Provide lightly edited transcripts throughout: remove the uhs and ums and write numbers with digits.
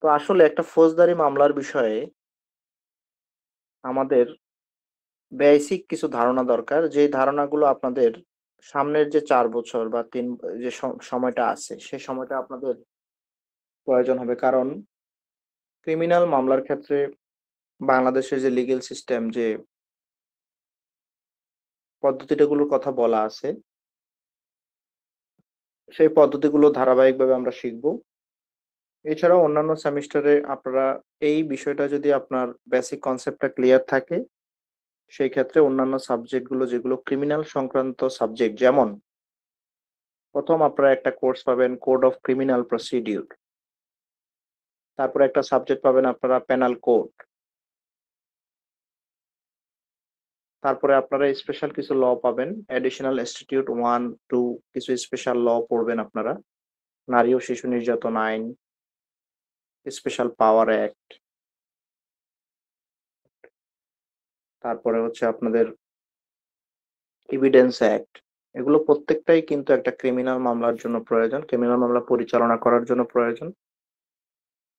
তো আসলে একটা ফৌজদারি মামলার বিষয়ে আমাদের বেসিক কিছু ধারণা দরকার, যে ধারণাগুলো আপনাদের সামনের যে 4 বছর বা যে সময়টা আছে সেই সময়টা আপনাদের প্রয়োজন হবে। কারণ ক্রিমিনাল মামলার ক্ষেত্রে বাংলাদেশের যে লিগ্যাল সিস্টেম, যে পদ্ধতিগুলোর কথা বলা আছে, সেই পদ্ধতিগুলো ধারাবাহিকভাবে আমরা শিখব। এছাড়াও অন্যান্য সেমিস্টারে আপনারা এই বিষয়টা, যদি আপনার বেসিক কনসেপ্টটা ক্লিয়ার থাকে, সেই ক্ষেত্রে অন্যান্য সাবজেক্টগুলো যেগুলো ক্রিমিনাল সংক্রান্ত সাবজেক্ট, যেমন প্রথম আপনারা একটা কোর্স পাবেন কোড অফ ক্রিমিনাল প্রসিডিউর, তারপরে একটা সাবজেক্ট পাবেন আপনারা পেনাল কোড, তারপরে আপনারা স্পেশাল কিছু ল পাবেন, এডিশনাল ইনস্টিটিউট 1, 2, কিছু স্পেশাল ল পড়বেন আপনারা, নারী ও শিশু নির্যাতন আইন, স্পেশাল পাওয়ার অ্যাক্ট, তারপরে হচ্ছে আপনাদের এভিডেন্স অ্যাক্ট। এগুলো প্রত্যেকটাই কিন্তু একটা ক্রিমিনাল মামলার জন্য প্রয়োজন, ক্রিমিনাল মামলা পরিচালনা করার জন্য প্রয়োজন।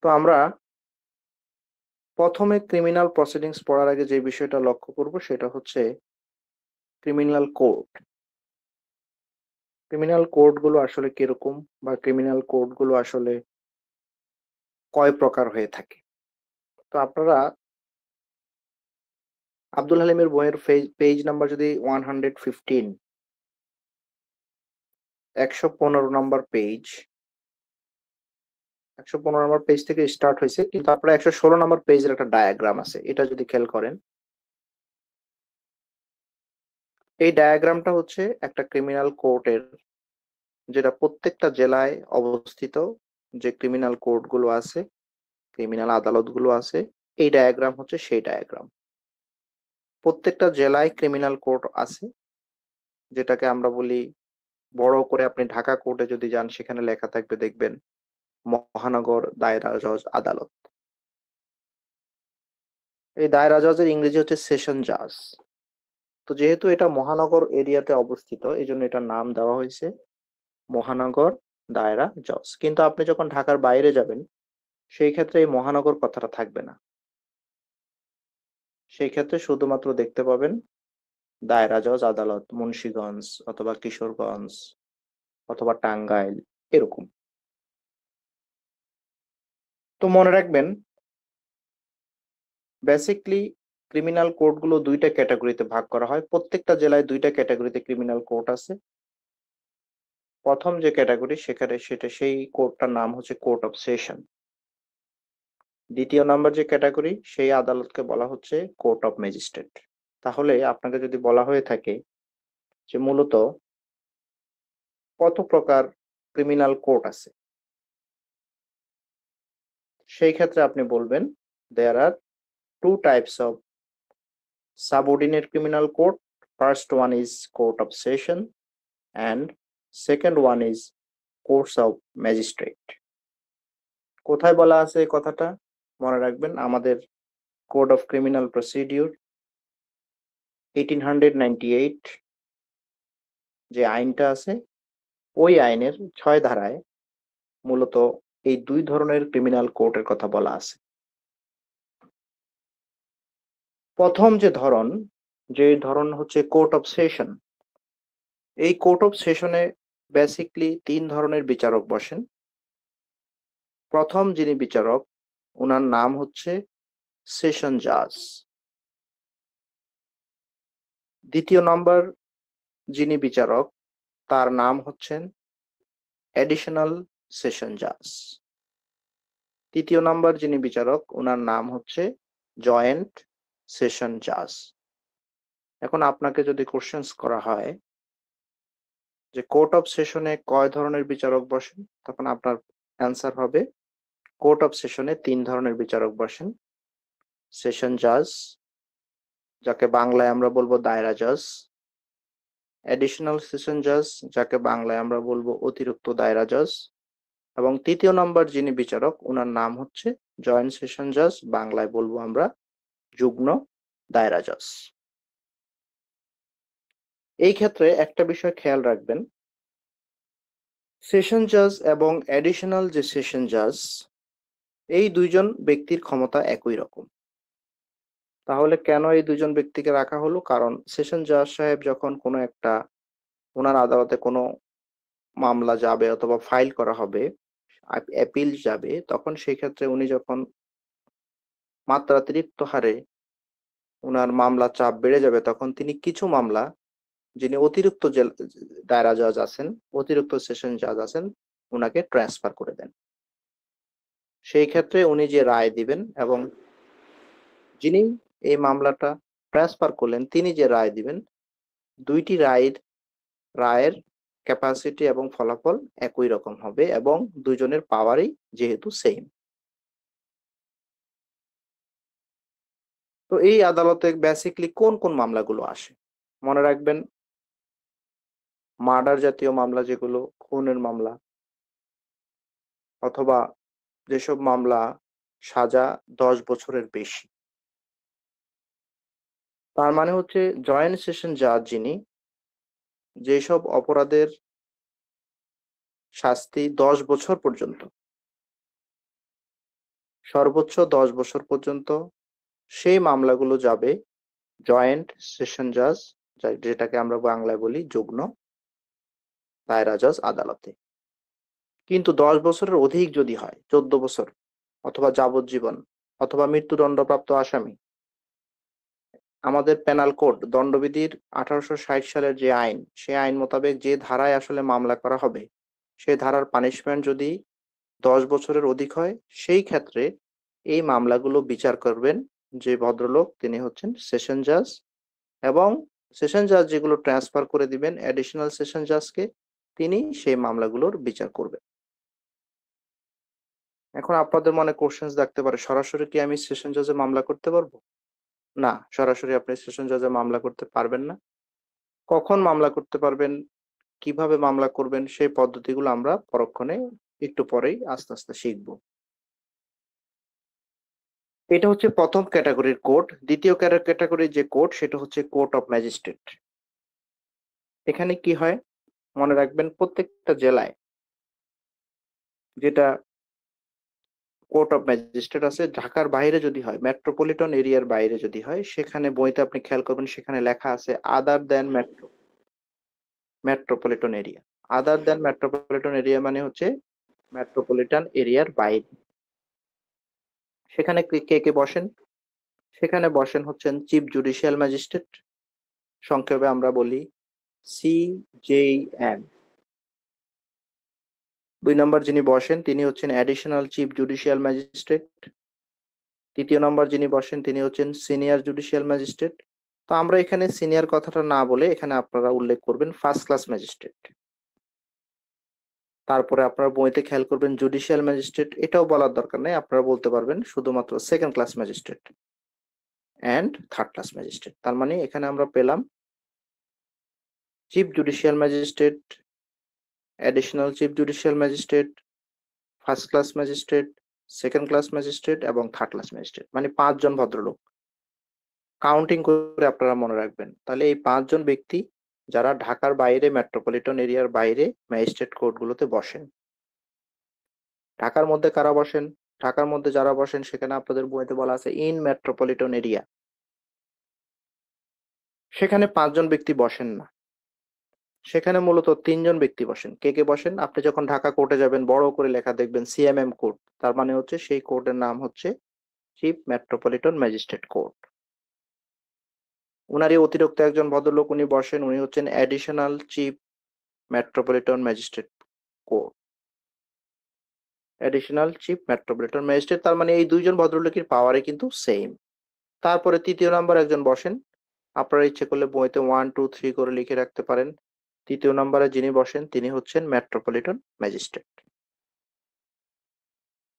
তো আমরা প্রথমে ক্রিমিনাল প্রসিডিংস পড়ার আগে যে বিষয়টা লক্ষ্য করব সেটা হচ্ছে ক্রিমিনাল কোড। ক্রিমিনাল কোড গুলো আসলে কিরকম, বা ক্রিমিনাল কোড গুলো আসলে কয় প্রকার হয়ে থাকে। তো আপনারা আব্দুল হালিমের বইয়ের পেজ নাম্বার যদি 115, 115 নম্বর পেজ, 115 নম্বর পেজ থেকে স্টার্ট হয়েছে, কিন্তু আপনারা 116 নম্বর পেজের একটা ডায়াগ্রাম আছে, এটা যদি খেয়াল করেন, এই ডায়াগ্রামটা হচ্ছে একটা ক্রিমিনাল কোর্টের, যেটা প্রত্যেকটা জেলায় অবস্থিত, যে ক্রিমিনাল কোর্ট গুলো আছে, ক্রিমিনাল আদালত গুলো আছে, এই ডায়াগ্রাম হচ্ছে সেই ডায়াগ্রাম। প্রত্যেকটা জেলায় ক্রিমিনাল কোর্ট আছে, যেটাকে আমরা বলি, বড় করে আপনি ঢাকা কোর্টে যদি যান সেখানে লেখা থাকবে, দেখবেন মহানগর দায়রা জজ আদালত। এই দায়রা জজের ইংরেজি হচ্ছে সেশন জাজ। তো যেহেতু এটা মহানগর এরিয়াতে অবস্থিত, এই জন্য এটার নাম দেওয়া হয়েছে মহানগর দায়রা জজ। কিন্তু আপনি যখন ঢাকার বাইরে যাবেন, সেই ক্ষেত্রে এই মহানগর কথাটা থাকবে না, সেই ক্ষেত্রে শুধুমাত্র দেখতে পাবেন দায়রা জজ আদালত, মুন্সিগঞ্জ অথবা কিশোরগঞ্জ অথবা টাঙ্গাইল, এরকম। তো মনে রাখবেন, বেসিকলি ক্রিমিনাল কোর্ট গুলো দুইটা ক্যাটাগরিতে ভাগ করা হয়, প্রত্যেকটা জেলায় দুইটা ক্যাটাগরিতে ক্রিমিনাল কোর্ট আছে। প্রথম যে ক্যাটাগরি, সেই কোর্টটার নাম হচ্ছে কোর্ট অফ সেশন। দ্বিতীয় নাম্বার যে ক্যাটাগরি, সেই আদালতকে বলা হচ্ছে কোর্ট অফ ম্যাজিস্ট্রেট। তাহলে আপনাকে যদি বলা হয়ে থাকে যে মূলত কত প্রকার ক্রিমিনাল কোর্ট আছে, সেই ক্ষেত্রে আপনি বলবেন there are two types of subordinate criminal court. First one is court of session and second one is courts of magistrate. কোথায় বলা আছে এই কথাটা? মনে রাখবেন, আমাদের কোড অফ ক্রিমিনাল প্রসিডিউর 1898 যে আইনটা আছে, ওই আইনের 6 ধারায় মূলত এই দুই ধরনের ক্রিমিনাল কোর্টের কথা বলা আছে। প্রথম যে ধরন হচ্ছে কোর্ট অফ সেশন। এই কোর্ট অফ সেশনে বেসিকলি 3 ধরনের বিচারক বসেন। প্রথম যিনি বিচারক, ওনার নাম হচ্ছে সেশন জাজ। দ্বিতীয় নম্বর যিনি বিচারক, তার নাম হচ্ছেন এডিশনাল সেশন জাজ। তৃতীয় নম্বর যিনি বিচারক, ওনার নাম হচ্ছে জয়েন্ট সেশন জাজ। এখন আপনাকে যদি কোশ্চেন্স করা হয় যে কোর্ট অফ সেশনে কয় ধরনের বিচারক বসেন, তখন আপনার অ্যান্সার হবে কোর্ট অফ সেশনে 3 ধরনের বিচারক বসেন। সেশন জাজ, যাকে বাংলায় আমরা বলবো দায়রা জজ; এডিশনাল সেশন জাজ, যাকে বাংলায় আমরা বলবো অতিরিক্ত দায়রা জজ; এবং তৃতীয় নম্বর যিনি বিচারক, ওনার নাম হচ্ছে জয়েন্ট সেশন জাজ, বাংলায় বলবো আমরা যুগ্ম দায়রা জজ। এই ক্ষেত্রে একটা বিষয় খেয়াল রাখবেন, সেশন জাজ এবং এডিশনাল যে সেশন জাজ, এই দুইজন ব্যক্তির ক্ষমতা একই রকম। তাহলে কেন এই দুজন ব্যক্তিকে রাখা হলো? কারণ সেশন জজ সাহেব যখন কোনো একটা ওনার আদালতে কোনো মামলা যাবে অথবা ফাইল করা হবে, অ্যাপিল যাবে, তখন সেই ক্ষেত্রে উনি যখন মাত্রাতিরিক্ত হারে উনার মামলা চাপ বেড়ে যাবে, তখন তিনি কিছু মামলা যিনি অতিরিক্ত দায়রা জজ আছেন, অতিরিক্ত সেশন জজ আছেন, উনাকে ট্রান্সফার করে দেন। সেই ক্ষেত্রে উনি যে রায় দিবেন এবং যিনি এই মামলাটা ট্রান্সফার করলেন তিনি যে রায় দিবেন, দুইটি রায়ের ক্যাপাসিটি এবং ফলাফল একই রকম হবে এবং দুজনের পাওয়ারই যেহেতু সেম। তো এই আদালতে বেসিক্যালি কোন কোন মামলাগুলো আসে? মনে রাখবেন, মার্ডার জাতীয় মামলা, যেগুলো খুনের মামলা, অথবা যেসব মামলা সাজা 10 বছরের বেশি। তার মানে হচ্ছে জয়েন্ট সেশন জাজ যিনি, যেসব অপরাধের শাস্তি 10 বছর পর্যন্ত, সর্বোচ্চ 10 বছর পর্যন্ত, সেই মামলাগুলো যাবে জয়েন্ট সেশন জাজ, যেটাকে আমরা বাংলায় বলি যুগ্ম দায়রা জজ আদালতে। কিন্তু 10 বছরের অধিক যদি হয়, 14 বছর অথবা যাবজ্জীবন অথবা মৃত্যুদণ্ডপ্রাপ্ত আসামি, আমাদের পেনাল কোড দণ্ডবিধির 1860 সালের যে আইন, সেই আইন মোতাবেক যে ধারায় আসলে মামলা করা হবে, সেই ধারার পানিশমেন্ট যদি 10 বছরের অধিক হয়, সেই ক্ষেত্রে এই মামলাগুলো বিচার করবেন যে ভদ্রলোক, তিনি হচ্ছেন সেশন জাজ, এবং সেশন জাজ যেগুলো ট্রান্সফার করে দিবেন অ্যাডিশনাল সেশন জাজকে, তিনি সেই মামলাগুলোর বিচার করবেন। এখন আপনাদের মনে কোশ্চেন্স থাকতে পারে, সরাসরি কি আমি সেশন জাজে মামলা করতে পারবো? না, সরাসরি আপনি সেশন জাজে মামলা করতে পারবেন না। কখন মামলা করতে পারবেন, কিভাবে মামলা করবেন, সেই পদ্ধতিগুলো আমরা পরক্ষণে একটু পরেই আস্তে আস্তে শিখব। এটা হচ্ছে প্রথম ক্যাটাগরির কোর্ট। দ্বিতীয় ক্যাটাগরির যে কোর্ট, সেটা হচ্ছে কোর্ট অফ ম্যাজিস্ট্রেট। এখানে কি হয় মনে রাখবেন, প্রত্যেকটা জেলায় যেটা কোর্ট অফ ম্যাজিস্ট্রেট আছে, ঢাকার বাইরে যদি হয়, মেট্রোপলিটন এরিয়ার বাইরে যদি হয়, সেখানে বইতে আপনি খেয়াল করবেন, সেখানে লেখা আছে আদার দেন মেট্রোপলিটন এরিয়া। আদার দেন মেট্রোপলিটন এরিয়া মানে হচ্ছে মেট্রোপলিটন এরিয়ার বাইরে। সেখানে কে কে বসেন? সেখানে বসেন হচ্ছেন চিফ জুডিশিয়াল ম্যাজিস্ট্রেট, সংক্ষেপে আমরা বলি CJM। 2 নম্বর যিনি বসেন তিনি হচ্ছেন অ্যাডিশনাল চিফ জুডিশিয়াল ম্যাজিস্ট্রেট। 3য় নম্বর যিনি বসেন তিনি হচ্ছেন সিনিয়র জুডিশিয়াল ম্যাজিস্ট্রেট। তো আমরা এখানে সিনিয়র কথাটা না বলে এখানে আপনারা উল্লেখ করবেন ফার্স্ট ক্লাস ম্যাজিস্ট্রেট। তারপরে আপনারা বইতে খেয়াল করবেন জুডিশিয়াল ম্যাজিস্ট্রেট, এটাও বলার দরকার নেই, আপনারা বলতে পারবেন শুধুমাত্র second class magistrate and third class magistrate. তার মানে এখানে আমরা পেলাম chief judicial magistrate, additional chief judicial magistrate, first class magistrate, second class magistrate এবং থার্ড ক্লাস ম্যাজিস্ট্রেট, মানে 5 জন ভদ্রলোক। কাউন্টিং করে আপনারা মনে রাখবেন, তাহলে এই 5 জন ব্যক্তি যারা ঢাকার বাইরে, মেট্রোপলিটন এরিয়ার বাইরে ম্যাজিস্ট্রেট কোর্টগুলোতে বসেন। ঢাকার মধ্যে কারা বসেন? ঢাকার মধ্যে যারা বসেন সেখানে আপনাদের বইতে বলা আছে ইন মেট্রোপলিটন এরিয়া, সেখানে 5 জন ব্যক্তি বসেন না, সেখানে মূলত 3 জন ব্যক্তি বসেন। কে কে বসেন? আপনি যখন ঢাকা কোর্টে যাবেন, বড় করে লেখা দেখবেন CMM কোর্ট, তার মানে হচ্ছে সেই কোর্টের নাম হচ্ছে চিফ মেট্রোপলিটন ম্যাজিস্ট্রেট কোর্ট। উনারই অতিরিক্ত একজন ভদ্রলোক উনি বসেন, উনি হচ্ছেন additional chief metropolitan magistrate court, additional chief metropolitan magistrate. তার মানে এই 2 জন ভদ্রলোকের পাওয়ারে কিন্তু সেম। তারপরে 3য় নাম্বার একজন বসেন, আপনারা ইচ্ছে করলে বইতে 1 2 3 করে লিখে রাখতে পারেন। 3য় নম্বরে যিনি বসেন তিনি হচ্ছেন মেট্রোপলিটন ম্যাজিস্ট্রেট।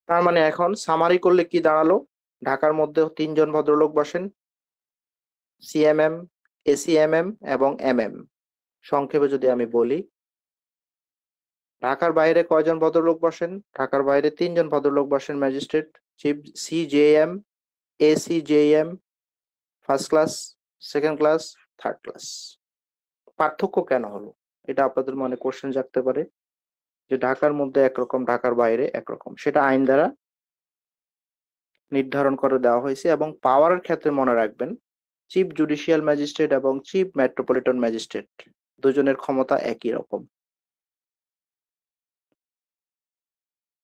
তার মানে এখন সামারি করলে কি দাঁড়ালো? ঢাকার মধ্যে 3 জন ভদ্রলোক বসেন, CMM, ACMM এবং MM। সংক্ষেপে যদি আমি বলি, ঢাকার বাইরে কয়জন ভদ্রলোক বসেন? ঢাকার বাইরে 3 জন ভদ্রলোক বসেন magistrate, chief CJM, ACJM, first class, second class, third class. পার্থক্য কেন হলো? এটা আপনাদের মনে কোশ্চেন জাগতে পারে যে ঢাকার মধ্যে একরকম, ঢাকার বাইরে একরকম। সেটা আইন দ্বারা নির্ধারণ করে দেওয়া হয়েছে এবং পাওয়ারের ক্ষেত্রে মনে রাখবেন চিফ জুডিশিয়াল ম্যাজিস্ট্রেট এবং চিফ মেট্রোপলিটন ম্যাজিস্ট্রেট দুজনের ক্ষমতা একই রকম।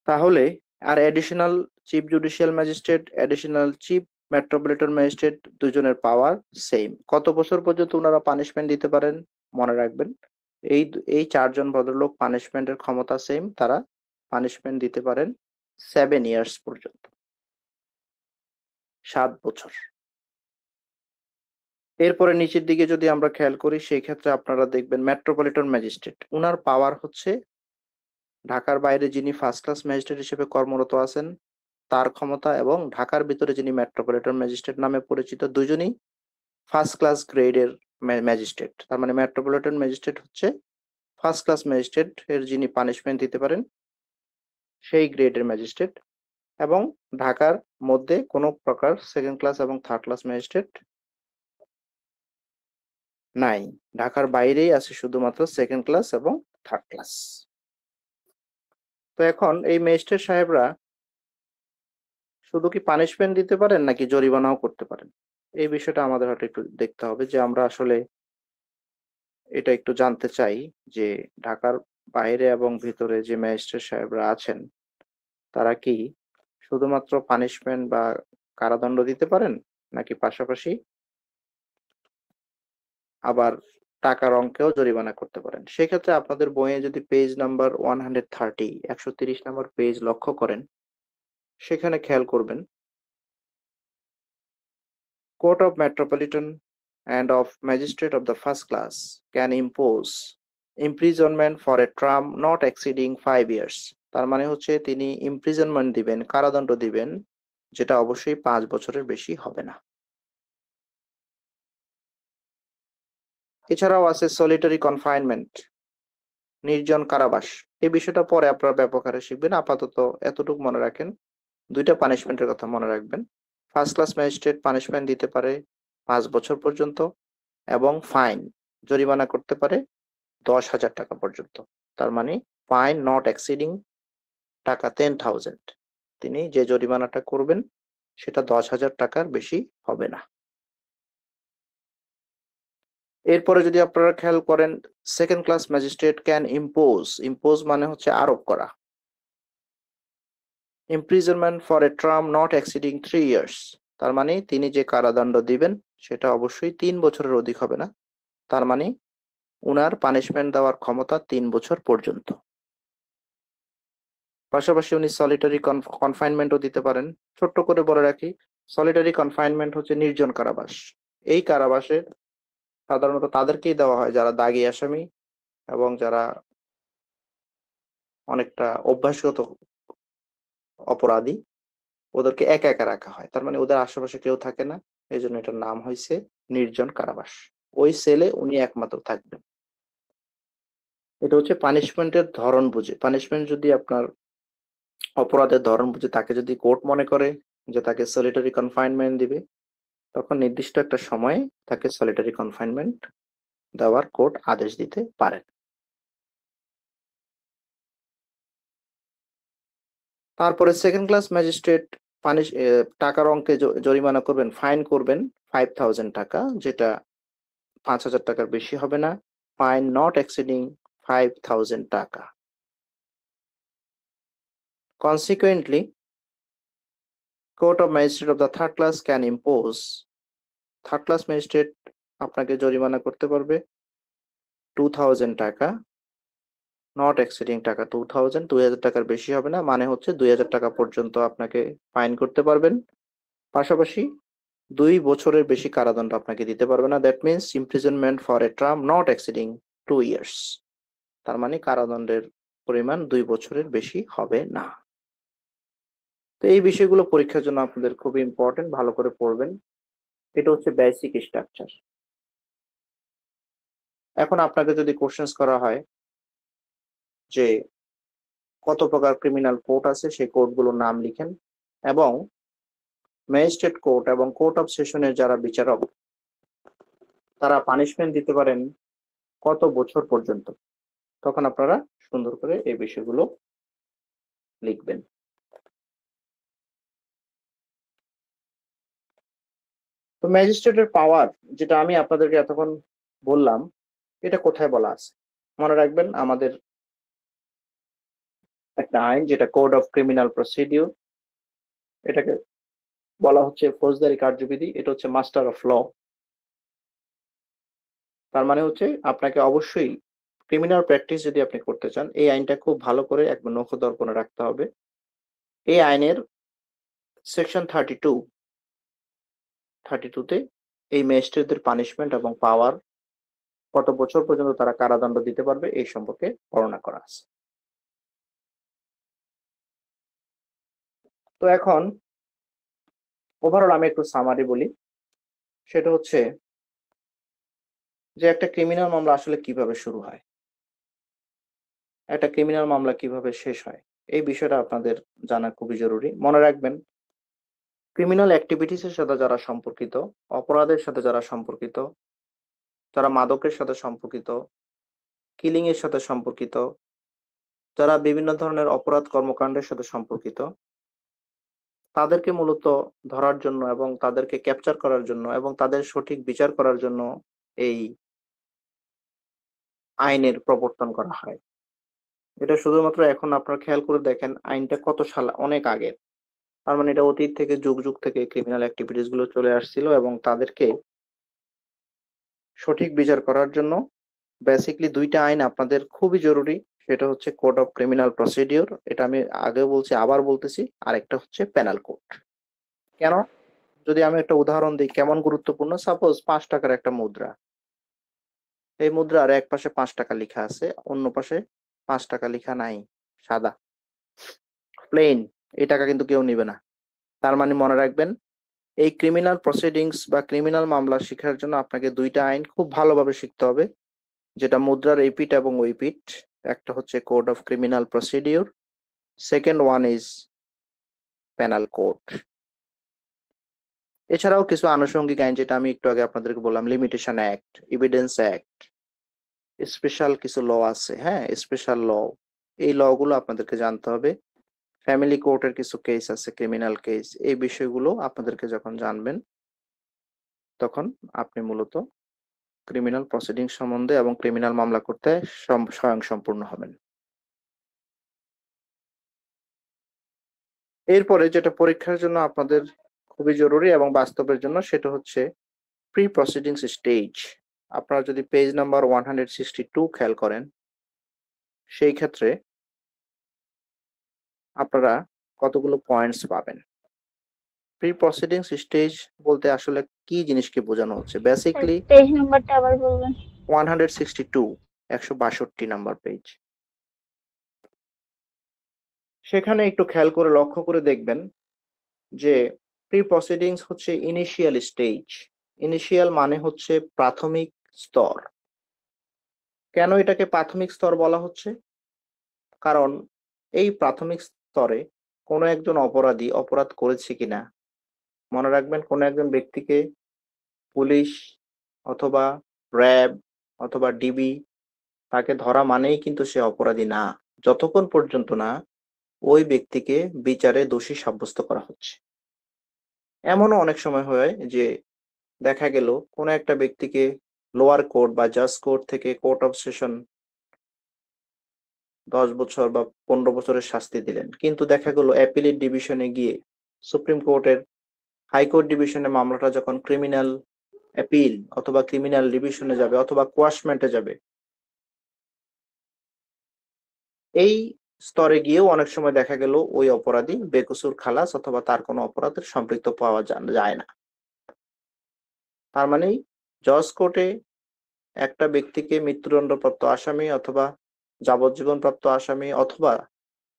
তাহলে আর additional chief judicial magistrate, additional chief metropolitan magistrate দুজনের পাওয়ার সেম। কত বছর পর্যন্ত ওনারা পানিশমেন্ট দিতে পারেন মনে রাখবেন এই চারজন ভদ্রলোক পানিশমেন্টের ক্ষমতা সেম, তারা পানিশমেন্ট দিতে পারেন 7 ইয়ার্স পর্যন্ত, 7 বছর। এরপরে নিচের দিকে যদি আমরা খেয়াল করি সেই ক্ষেত্রে আপনারা দেখবেন মেট্রোপলিটন ম্যাজিস্ট্রেট, উনার পাওয়ার হচ্ছে ঢাকার বাইরে যিনি ফার্স্ট ক্লাস ম্যাজিস্ট্রেট হিসেবে কর্মরত আছেন তার ক্ষমতা এবং ঢাকার ভিতরে যিনি মেট্রোপলিটন ম্যাজিস্ট্রেট নামে পরিচিত দুজনই ফার্স্ট ক্লাস গ্রেডের ম্যাজিস্ট্রেট। তার মানে মেট্রোপলিটন ম্যাজিস্ট্রেট হচ্ছে ফার্স্ট ক্লাস ম্যাজিস্ট্রেট এর যিনি পানিশমেন্ট দিতে পারেন সেই গ্রেডের ম্যাজিস্ট্রেট, এবং ঢাকার মধ্যে কোনো প্রকার সেকেন্ড ক্লাস এবং থার্ড ক্লাস ম্যাজিস্ট্রেট নাই, ঢাকার বাইরেই আছে শুধুমাত্র সেকেন্ড ক্লাস এবং থার্ড ক্লাস। তো এখন এই ম্যাজিস্ট্রেট সাহেবরা শুধু কি পানিশমেন্ট দিতে পারেন নাকি জরিমানাও করতে পারেন? এই বিষয়টা আমাদের হয়তো একটু দেখতে হবে যে আমরা আসলে এটা একটু জানতে চাই যে ঢাকার বাইরে এবং ভিতরে যে ম্যাজিস্ট্রেট সাহেবরা আছেন তারা কি শুধুমাত্র পানিশমেন্ট বা কারাদণ্ড দিতে পারেন নাকি পাশাপাশি আবার টাকার অঙ্কেও জরিমানা করতে পারেন। সেক্ষেত্রে আপনাদের বইয়ে যদি পেজ নাম্বার 130 130 নম্বর পেজ লক্ষ্য করেন সেখানে খেয়াল করবেন court of metropolitan and of magistrate of the first class can impose imprisonment for a term not exceeding 5 years। তার মানে হচ্ছে তিনি ইমপ্রিজনমেন্ট দিবেন, কারাদণ্ড দিবেন, যেটা অবশ্যই 5 বছরের বেশি হবে না। এছাড়াও আছে সলিটারি কনফাইনমেন্ট, নির্জন কারাবাস। এই বিষয়টা পরে আপনারা ব্যাপক হারে শিখবেন, আপাতত এতটুকু মনে রাখেন। দুইটা পানিশমেন্টের কথা মনে রাখবেন। ফার্স্ট ক্লাস ম্যাজিস্ট্রেট পানিশমেন্ট দিতে পারে 5 বছর পর্যন্ত এবং ফাইন জরিমানা করতে পারে 10,000 টাকা পর্যন্ত। তার মানে ফাইন নট এক্সিডিং টাকা 10,000, তিনি যে জরিমানাটা করবেন সেটা 10,000 টাকার বেশি হবে না। এরপরে যদি আপনারা খেয়াল করেন second class magistrate can impose মানে হচ্ছে আরোপ করা, imprisonment for a term not exceeding 3 years. তার মানে তিনি যে কারাদণ্ড দিবেন সেটা অবশ্যই 3 বছরের অধিক হবে না। তার মানে উনার পানিশমেন্ট দেওয়ার ক্ষমতা 3 বছর পর্যন্ত। পাশাপাশি উনি সলিটারি কনফাইনমেন্টও দিতে পারেন। ছোট্ট করে বলে রাখি, সলিটারি কনফাইনমেন্ট হচ্ছে নির্জন কারাবাস। এই কারাবাসে সাধারণত তাদেরকেই দেওয়া হয় যারা দাগী আসামি এবং যারা অনেকটা অভ্যাসগত অপরাধী, ওদেরকে একা একা রাখা হয়। তার মানে ওদের আশেপাশে কেউ থাকে না, এই জন্য এটার নাম হয়েছে নির্জন কারাবাস। ওই সেলে উনি একমাত্র থাকবেন। এটা হচ্ছে পানিশমেন্টের ধরন বুঝে। পানিশমেন্ট যদি আপনার অপরাধের ধরন বুঝে তাকে যদি কোর্ট মনে করে যে তাকে সলিটারি কনফাইনমেন্ট দিবে, তখন নির্দিষ্ট একটা সময়ে তাকে সলিটারি কনফাইনমেন্ট দেওয়ার কোর্ট আদেশ দিতে পারেন। তারপরে সেকেন্ড ক্লাস ম্যাজিস্ট্রেট টাকার অঙ্কে জরিমানা করবেন, ফাইন করবেন 5,000 টাকা, যেটা 5,000 টাকার বেশি হবে না। ফাইন নট এক্সিডিং 5,000 টাকা। Consequently, Court of Magistrate of the third class can impose, third class magistrate আপনাকে জরিমানা করতে পারবে 2,000 টাকা, নট এক্সিডিং টাকা 2,000, 2,000 টাকার বেশি হবে না, মানে হচ্ছে 2,000 টাকা পর্যন্ত আপনাকে ফাইন করতে পারবেন। পাশাপাশি 2 বছরের বেশি কারাদণ্ড আপনাকে দিতে পারবে না। That means imprisonment for a term not exceeding 2 years. তার মানে কারাদণ্ডের পরিমাণ 2 বছরের বেশি হবে না। তো এই বিষয়গুলো পরীক্ষার জন্য আপনাদের খুবই ইম্পর্টেন্ট, ভালো করে পড়বেন। এটা হচ্ছে বেসিক স্ট্রাকচার। এখন আপনাকে যদি কোশ্চেন্স করা হয় যে কত প্রকার ক্রিমিনাল কোর্ট আছে সেই কোর্টগুলোর নাম লিখেন এবং ম্যাজিস্ট্রেট কোর্ট এবং কোর্ট অফ সেশনের যারা বিচারক তারা পানিশমেন্ট দিতে পারেন কত বছর পর্যন্ত, তখন আপনারা সুন্দর করে এই বিষয়গুলো লিখবেন। তো ম্যাজিস্ট্রেটের পাওয়ার যেটা আমি আপনাদেরকে এতক্ষণ বললাম, এটা কোথায় বলা আছে? মনে রাখবেন, আমাদের একটা আইন যেটা কোড অফ ক্রিমিনাল প্রসিডিউর, এটাকে বলা হচ্ছে ফৌজদারি কার্যবিধি, এটা হচ্ছে মাস্টার অফ ল। তার মানে হচ্ছে আপনাকে অবশ্যই ক্রিমিনাল প্র্যাকটিস যদি আপনি করতে চান, এই আইনটা খুব ভালো করে একবার নখদর্পণে রাখতে হবে। এই আইনের সেকশন 32তে এই ম্যাজিস্ট্রেটদের পানিশমেন্ট এবং পাওয়ার, কত বছর পর্যন্ত তারা কারাদণ্ড দিতে পারবে, এই সম্পর্কে বর্ণনা করা আছে। তো এখন ওভারঅল আমি একটু সামারি বলি, সেটা হচ্ছে যে একটা ক্রিমিনাল মামলা আসলে কিভাবে শুরু হয়, একটা ক্রিমিনাল মামলা কিভাবে শেষ হয়, এই বিষয়টা আপনাদের জানা খুবই জরুরি। মনে রাখবেন, ক্রিমিনাল অ্যাক্টিভিটিস এর সাথে যারা সম্পর্কিত, অপরাধের সাথে যারা সম্পর্কিত, যারা মাদকের সাথে সম্পর্কিত, কিলিং এর সাথে সম্পর্কিত, যারা বিভিন্ন ধরনের অপরাধ কর্মকাণ্ডের সাথে সম্পর্কিত, তাদেরকে মূলত ধরার জন্য এবং তাদেরকে ক্যাপচার করার জন্য এবং তাদের সঠিক বিচার করার জন্য এই আইনের প্রবর্তন করা হয়। এটা শুধুমাত্র এখন আপনারা খেয়াল করে দেখেন, আইনটা কত সাল, অনেক আগের। তার মানে এটা অতীত থেকে, যুগ যুগ থেকে ক্রিমিনাল অ্যাক্টিভিটিস গুলো চলে আসছিল এবং তাদেরকে সঠিক বিচার করার জন্য বেসিকলি দুইটা আইন আপনাদের খুবই জরুরি। সেটা হচ্ছে কোড অফ ক্রিমিনাল প্রসিডিওর, এটা আমি আগেও বলছি, আবার বলতেছি, আর একটা হচ্ছে পেনাল কোড। কেন? যদি আমি একটা উদাহরণ দিই কেমন গুরুত্বপূর্ণ, সাপোজ 5 টাকার একটা মুদ্রা, এই মুদ্রার এক পাশে 5 টাকা লেখা আছে, অন্য পাশে 5 টাকা লেখা নাই, সাদা প্লেন, এই টাকা কিন্তু কেউ নিবে না। তার মানে মনে রাখবেন, এই ক্রিমিনাল প্রসিডিংস বা ক্রিমিনাল মামলা শেখার জন্য আপনাকে দুইটা আইন খুব ভালোভাবে শিখতে হবে, যেটা মুদ্রার এপিঠ এবং ওইপিঠ। একটা হচ্ছে code of criminal procedure, second one is penal code. এছাড়াও কিছু আনুষঙ্গিক আইন, যেটা আমি একটু আগে আপনাদেরকে বললাম, limitation act, evidence act, special কিছু ল আছে, হ্যাঁ, স্পেশাল ল, এই ল গুলো আপনাদেরকে জানতে হবে। ফ্যামিলি কোর্টের কিছু কেস আছে, ক্রিমিনাল কেস, এই বিষয়গুলো আপনাদেরকে যখন জানবেন, তখন আপনি মূলত ক্রিমিনাল প্রসিডিং সম্বন্ধে এবং ক্রিমিনাল মামলা করতে স্বয়ংসম্পূর্ণ হবেন। এরপরে যেটা পরীক্ষার জন্য আপনাদের খুবই জরুরি এবং বাস্তবের জন্য, সেটা হচ্ছে প্রি প্রসিডিংস স্টেজ। আপনারা যদি পেজ নাম্বার 162 খেয়াল করেন, সেই ক্ষেত্রে আপনারা কতগুলো পয়েন্টস পাবেন। প্রি প্রসিডিংস স্টেজ বলতে আসলে কি জিনিসকে বোঝানো হচ্ছে? বেসিকলি পেজ নাম্বারটা আবার বলবেন। 162, 162 নাম্বার পেজ। সেখানে একটু খেয়াল করে লক্ষ্য করে দেখবেন যে প্রি প্রসিডিংস হচ্ছে ইনিশিয়াল স্টেজ। ইনিশিয়াল মানে হচ্ছে প্রাথমিক স্তর। কেন এটাকে প্রাথমিক স্তর বলা হচ্ছে? কারণ এই প্রাথমিক স্তরে কোনো একজন অপরাধী অপরাধ করেছে কিনা, মনে রাখবেন, কোনো একজন ব্যক্তিকে পুলিশ অথবা র্যাব অথবা ডিবি তাকে ধরা মানেই কিন্তু সে অপরাধী না, যতক্ষণ পর্যন্ত না ওই ব্যক্তিকে বিচারে দোষী সাব্যস্ত করা হচ্ছে। এমনও অনেক সময় হয় যে দেখা গেল কোনো একটা ব্যক্তিকে লোয়ার কোর্ট বা জাজ কোর্ট থেকে কোর্ট অফ সেশন 10 বছর বা 15 বছরের শাস্তি দিলেন, কিন্তু দেখা গেল অ্যাপিলেট ডিভিশনে গিয়ে সুপ্রিম কোর্টের হাইকোর্ট ডিভিশনে মামলাটা যখন ক্রিমিনাল অ্যাপিল অথবা ক্রিমিনাল ডিভিশনে যাবে অথবা কোয়াশমেন্টে যাবে, এই স্তরে গিয়েও অনেক সময় দেখা গেল ওই অপরাধী বেকসুর খালাস অথবা তার কোনো অপরাধের সম্পৃক্ত পাওয়া যায় না। তার মানে জজ কোর্টে একটা ব্যক্তিকে মৃত্যুদণ্ডপ্রাপ্ত আসামি অথবা যাবজ্জীবনপ্রাপ্ত আসামি অথবা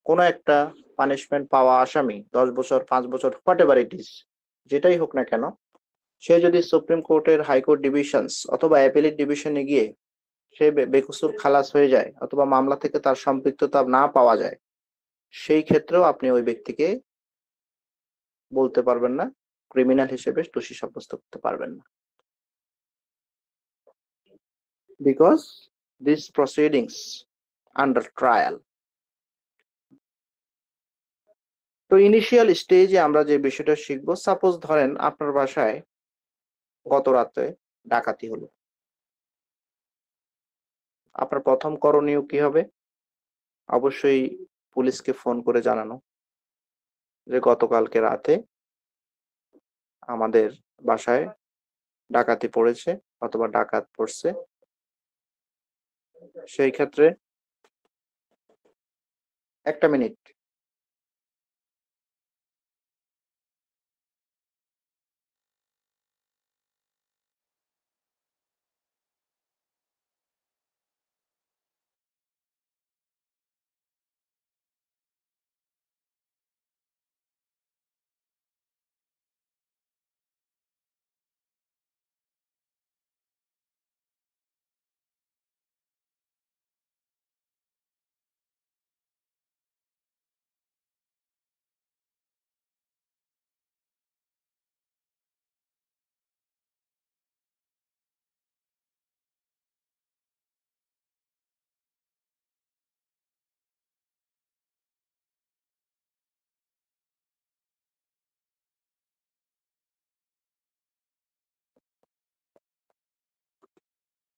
কোনো একটা পানিশমেন্ট পাওয়া আসামি, 10 বছর, 5 বছর, হোয়াট এভার ইট ইজ, যেটাই হোক না কেন, সে যদি সুপ্রিম কোর্টের হাইকোর্ট ডিভিশনস অথবা অ্যাপিলেট ডিভিশনে গিয়ে সে বেকসুর খালাস হয়ে যায় অথবা মামলা থেকে তার সম্পৃক্ততা না পাওয়া যায়, সেই ক্ষেত্রেও আপনি ওই ব্যক্তিকে বলতে পারবেন না, ক্রিমিনাল হিসেবে দোষী সাব্যস্ত করতে পারবেন না, because this proceedings under trial. তো ইনিশিয়াল স্টেজে আমরা যে বিষয়টা শিখবো, সাপোজ ধরেন আপনার বাসায় গত রাতে ডাকাতি হলো। আপনার প্রথম করণীয় কি হবে? অবশ্যই পুলিশকে ফোন করে জানানো যে গতকালকে রাতে আমাদের বাসায় ডাকাতি পড়েছে অথবা ডাকাত পড়ছে। সেই ক্ষেত্রে ১ টা মিনিট।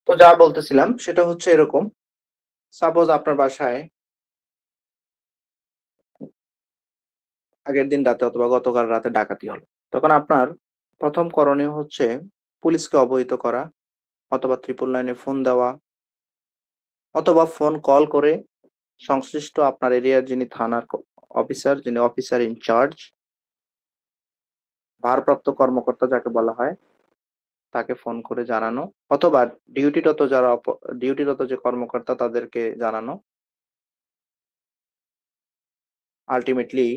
তো যা বলতেছিলাম সেটা হচ্ছে এরকম, সাপোজ আপনার বাসায় আগের দিন রাতে অথবা গতকাল রাতে ডাকাতি হলো। তখন আপনার প্রথম করণীয় হচ্ছে পুলিশকে অবহিত করা অথবা 999 এ ফোন দেওয়া অথবা ফোন কল করে সংশ্লিষ্ট আপনার এরিয়ার যিনি থানার অফিসার, যিনি অফিসার ইনচার্জ, ভারপ্রাপ্ত কর্মকর্তা যাকে বলা হয়, তাকে ফোন করে জানানো অথবা ডিউটিরত যে কর্মকর্তা তাদেরকে জানানো আল্টিমেটলি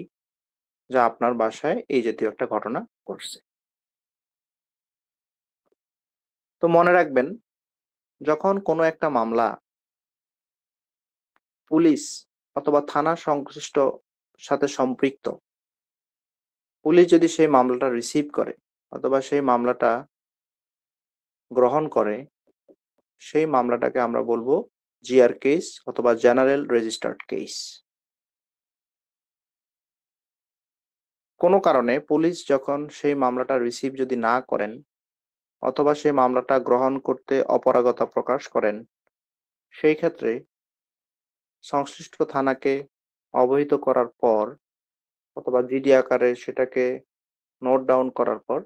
যে আপনার বাসায় এই জাতীয় একটা ঘটনা ঘটছে। তো মনে রাখবেন, যখন কোনো একটা মামলা পুলিশ অথবা থানা সংশ্লিষ্ট সাথে সম্পৃক্ত, পুলিশ যদি সেই মামলাটা রিসিভ করে অথবা সেই মামলাটা গ্রহণ করে, সেই মামলাটাকে আমরা বলবো জিআর কেস অথবা জেনারেল রেজিস্টার্ড কেস। কোনো কারণে পুলিশ যখন সেই মামলাটা রিসিভ যদি না করেন অথবা সেই মামলাটা গ্রহণ করতে অপারগতা প্রকাশ করেন, সেই ক্ষেত্রে সংশ্লিষ্ট থানাকে অবহিত করার পর অথবা জিডি আকারে সেটাকে নোট ডাউন করার পর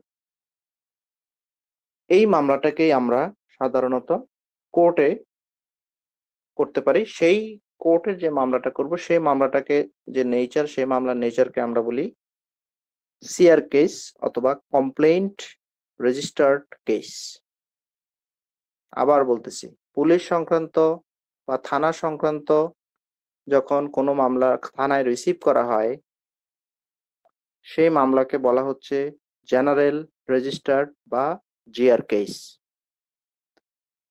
এই মামলাটাকেই আমরা সাধারণত কোর্টে করতে পারি। সেই কোর্টে যে মামলাটা করব সেই মামলাটাকে যে নেচার, সেই মামলার নেচারকে আমরা বলি সিআর কেস অথবা কমপ্লেইন্ট রেজিস্টার্ড কেস। আবার বলতেছি, পুলিশ সংক্রান্ত বা থানা সংক্রান্ত যখন কোনো মামলা থানায় রিসিভ করা হয়, সেই মামলাকে বলা হচ্ছে জেনারেল রেজিস্টার্ড বা জিআর কেস।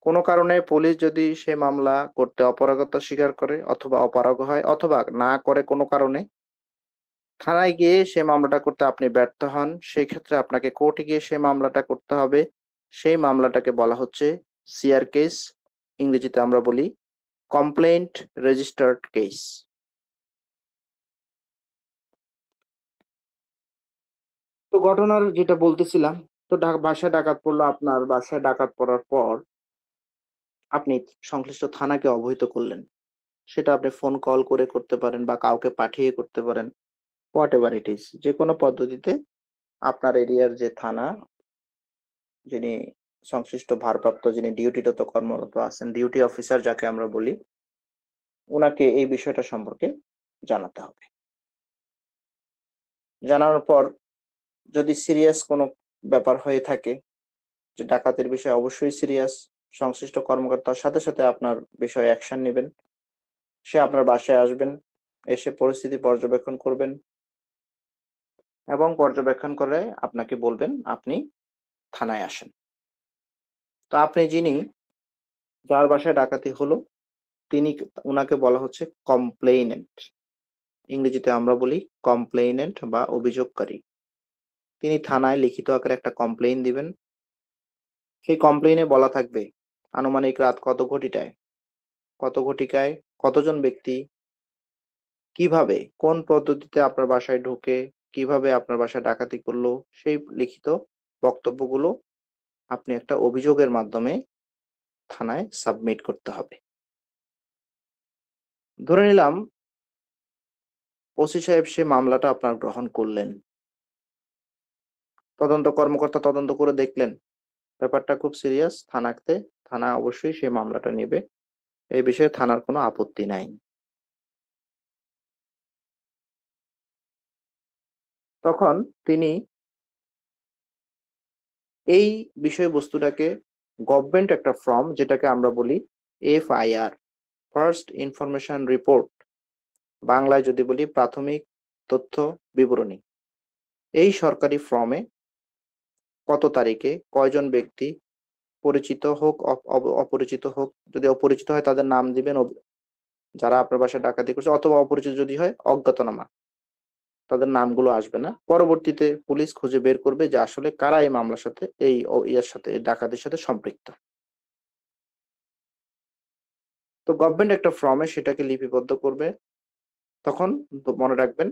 কোনো কারণে পুলিশ যদি সে মামলা করতে অপারগতা স্বীকার করে অথবা অপারগ হয় অথবা না করে কোনো কারণে, থানায় গিয়ে সে মামলাটা করতে আপনি ব্যর্থ হন, সেই ক্ষেত্রে আপনাকে কোর্টে গিয়ে সেই মামলাটা করতে হবে। সেই মামলাটাকে বলা হচ্ছে সিআর কেস, ইংরেজিতে আমরা বলি কমপ্লেইন্ট রেজিস্টার্ড কেস। তো ঘটনার যেটা বলতেছিলাম, তো বাসায় ডাকাত পড়লো, আপনার বাসায় ডাকাত পড়ার পর আপনি সংশ্লিষ্ট থানাকে অবহিত করলেন। সেটা আপনি ফোন কল করে করতে পারেন বা কাউকে পাঠিয়ে করতে পারেন। হোয়াট এভার ইট ইজ, যেকোনো পদ্ধতিতে আপনার এরিয়ার যে থানা, যিনি সংশ্লিষ্ট ভারপ্রাপ্ত, যিনি ডিউটিরত কর্মরত আছেন, ডিউটি অফিসার যাকে আমরা বলি, উনাকে এই বিষয়টা সম্পর্কে জানাতে হবে। জানানোর পর যদি সিরিয়াস কোনো ব্যাপার হয়ে থাকে, যে ডাকাতির বিষয় অবশ্যই সিরিয়াস, সংশ্লিষ্ট কর্মকর্তার সাথে সাথে আপনার বিষয়ে অ্যাকশন নিবেন। সে আপনার বাসায় আসবেন, এসে পরিস্থিতি পর্যবেক্ষণ করবেন এবং পর্যবেক্ষণ করে আপনাকে বলবেন আপনি থানায় আসেন। তো আপনি যার বাসায় ডাকাতি হলো, তিনি উনাকে বলা হচ্ছে কমপ্লেইনেন্ট। ইংরেজিতে আমরা বলি কমপ্লেইনেন্ট বা অভিযোগকারী। তিনি থানায় লিখিত আকারে একটা কমপ্লেইন দিবেন। সেই কমপ্লেইনে বলা থাকবে আনুমানিক রাত কত ঘটিকায় কতজন ব্যক্তি কিভাবে কোন পদ্ধতিতে আপনার বাসায় ঢুকে কিভাবে আপনার বাসায় ডাকাতি করলো, সেই লিখিত বক্তব্যগুলো আপনি একটা অভিযোগের মাধ্যমে থানায় সাবমিট করতে হবে। ধরে নিলাম ওসি সাহেব সে মামলাটা আপনার গ্রহণ করলেন, তদন্ত কর্মকর্তা তদন্ত করে দেখলেন ব্যাপারটা খুব সিরিয়াস, থানা অবশ্যই সেই মামলাটা নেবে, এই বিষয়ে থানার কোনো আপত্তি নাই। তখন তিনি এই বিষয়বস্তুটাকে গভর্নমেন্ট একটা ফর্ম, যেটাকে আমরা বলি FIR, ফার্স্ট ইনফরমেশন রিপোর্ট, বাংলায় যদি বলি প্রাথমিক তথ্য বিবরণী, এই সরকারি ফর্মে কত তারিখে কয়জন ব্যক্তি, পরিচিত হোক অপরিচিত হোক, যদি অপরিচিত হয় তাদের নাম দিবেন, যারা আপনার বাসায় ডাকাতি করছে, অথবা অপরিচিত যদি হয় অজ্ঞাতনামা, তাদের নামগুলো আসবে না। পরবর্তীতে পুলিশ খুঁজে বের করবে যে আসলে কারা এই মামলার সাথে, ইয়ার সাথে, ডাকাতির সাথে সম্পৃক্ত। তো গভর্নমেন্ট একটা ফর্মে সেটাকে লিপিবদ্ধ করবে। তখন মনে রাখবেন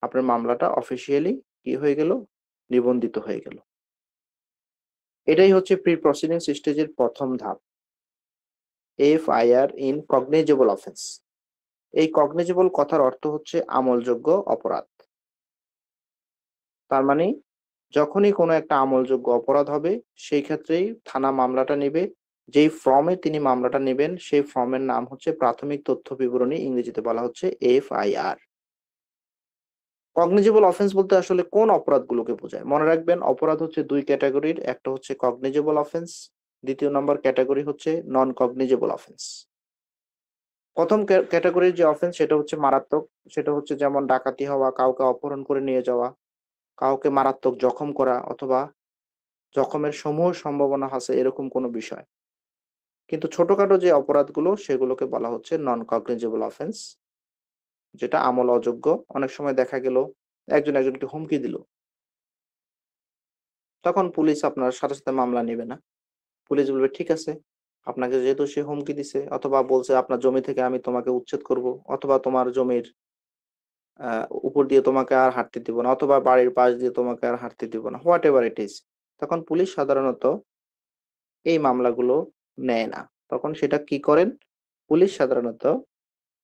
আপনার মামলাটা অফিসিয়ালি কি হয়ে গেল, নিবন্ধিত হয়ে গেল। এটাই হচ্ছে প্রি প্রসিডিং স্টেজের প্রথম ধাপ, FIR ইন কগনিজেবল অফেন্স। এই কগনিজেবল কথার অর্থ হচ্ছে আমলযোগ্য অপরাধ। তার মানে যখনই কোনো একটা আমলযোগ্য অপরাধ হবে সেই ক্ষেত্রেই থানা মামলাটা নেবে। যেই ফর্মে তিনি মামলাটা নেবেন সেই ফর্মের নাম হচ্ছে প্রাথমিক তথ্য বিবরণী, ইংরেজিতে বলা হচ্ছে FIR। কগনিজেবল অফেন্স বলতে আসলে কোন অপরাধগুলোকে বোঝায়? মনে রাখবেন অপরাধ হচ্ছে দুই ক্যাটাগরির, একটা হচ্ছে কগনিজেবল অফেন্স, দ্বিতীয় নম্বর ক্যাটাগরি হচ্ছে নন কগনিজেবল অফেন্স। প্রথম ক্যাটাগরির যে অফেন্স সেটা হচ্ছে মারাত্মক, সেটা হচ্ছে যেমন ডাকাতি হওয়া, কাউকে অপহরণ করে নিয়ে যাওয়া, কাউকে মারাত্মক জখম করা, অথবা জখমের সমূহ সম্ভাবনা আছে এরকম কোনো বিষয়। কিন্তু ছোটখাটো যে অপরাধগুলো সেগুলোকে বলা হচ্ছে নন কগনিজেবল অফেন্স, যেটা আমল অযোগ্য। অনেক সময় দেখা গেল একজন একজনকে হুমকি দিল, তখন পুলিশ আপনার সাথে সাথে মামলা নেবে না। পুলিশ বলবে ঠিক আছে, আপনাকে যেহেতু সে হুমকি দিছে অথবা বলছে আপনার জমি থেকে আমি তোমাকে উচ্ছেদ করব, অথবা তোমার জমির উপর দিয়ে তোমাকে আর হাঁটতে দিব না, অথবা বাড়ির পাশ দিয়ে তোমাকে আর হাঁটতে দিব না, হোয়াট এভার ইট ইজ, তখন পুলিশ সাধারণত এই মামলাগুলো নেয় না। তখন সেটা কি করেন, পুলিশ সাধারণত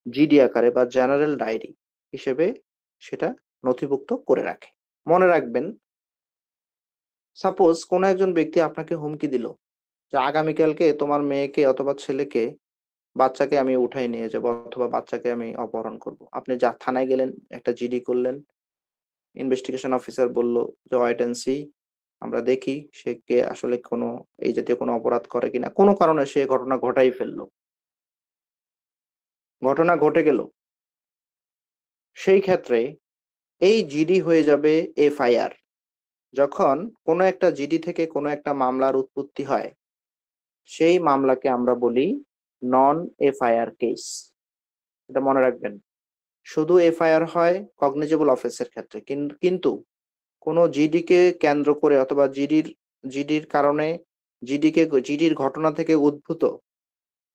জিডি আকারে বা জেনারেল ডায়েরি হিসেবে সেটা নথিভুক্ত করে রাখে। মনে রাখবেন, সাপোজ কোন একজন ব্যক্তি আপনাকে হুমকি দিল যে আগামীকালকে তোমার মেয়েকে অথবা ছেলেকে, বাচ্চাকে আমি উঠাই নিয়ে যাবো, অথবা বাচ্চাকে আমি অপহরণ করব। আপনি যা থানায় গেলেন, একটা জিডি করলেন, ইনভেস্টিগেশন অফিসার বলল যে ওয়েট এন্ড সি, আমরা দেখি সে কে আসলে কোনো এই জাতীয় কোনো অপরাধ করে কিনা, কোনো কারণে সে ঘটনা ঘটাই ফেললো, ঘটনা ঘটে গেল, সেই ক্ষেত্রে এই জিডি হয়ে যাবে FIR। যখন কোনো একটা জিডি থেকে কোনো একটা মামলার উৎপত্তি হয় সেই মামলাকে আমরা বলি নন FIR কেস। এটা মনে রাখবেন, শুধু FIR হয় কগনিজেবল অফেন্সের ক্ষেত্রে, কিন্তু কোনো জিডি কে কেন্দ্র করে অথবা জিডির কারণে, জিডির ঘটনা থেকে উদ্ভূত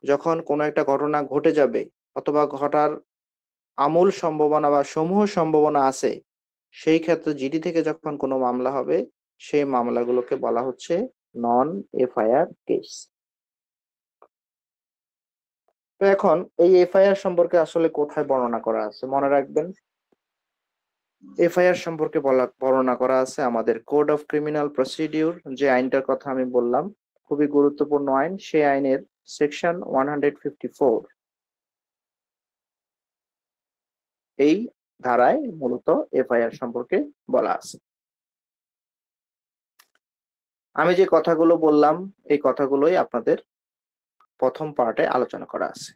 যখন কোনো একটা ঘটনা ঘটে যাবে অথবা ঘটার আমূল সম্ভাবনা বা সমূহ সম্ভাবনা আছে, সেই ক্ষেত্রে জিডি থেকে যখন কোনো মামলা হবে সেই মামলাগুলোকে বলা হচ্ছে নন FIR কেস। তো এখন এই FIR সম্পর্কে আসলে কোথায় বর্ণনা করা আছে? মনে রাখবেন, FIR সম্পর্কে বর্ণনা করা আছে আমাদের কোড অফ ক্রিমিনাল প্রসিডিউর, যে আইনটার কথা আমি বললাম, খুবই গুরুত্বপূর্ণ আইন, সেই আইনের সেকশন 154, এই ধারায় মূলত FIR সম্পর্কে বলা আছে। আমি যে কথাগুলো বললাম এই কথাগুলোই আপনাদের প্রথম পার্টে আলোচনা করা আছে।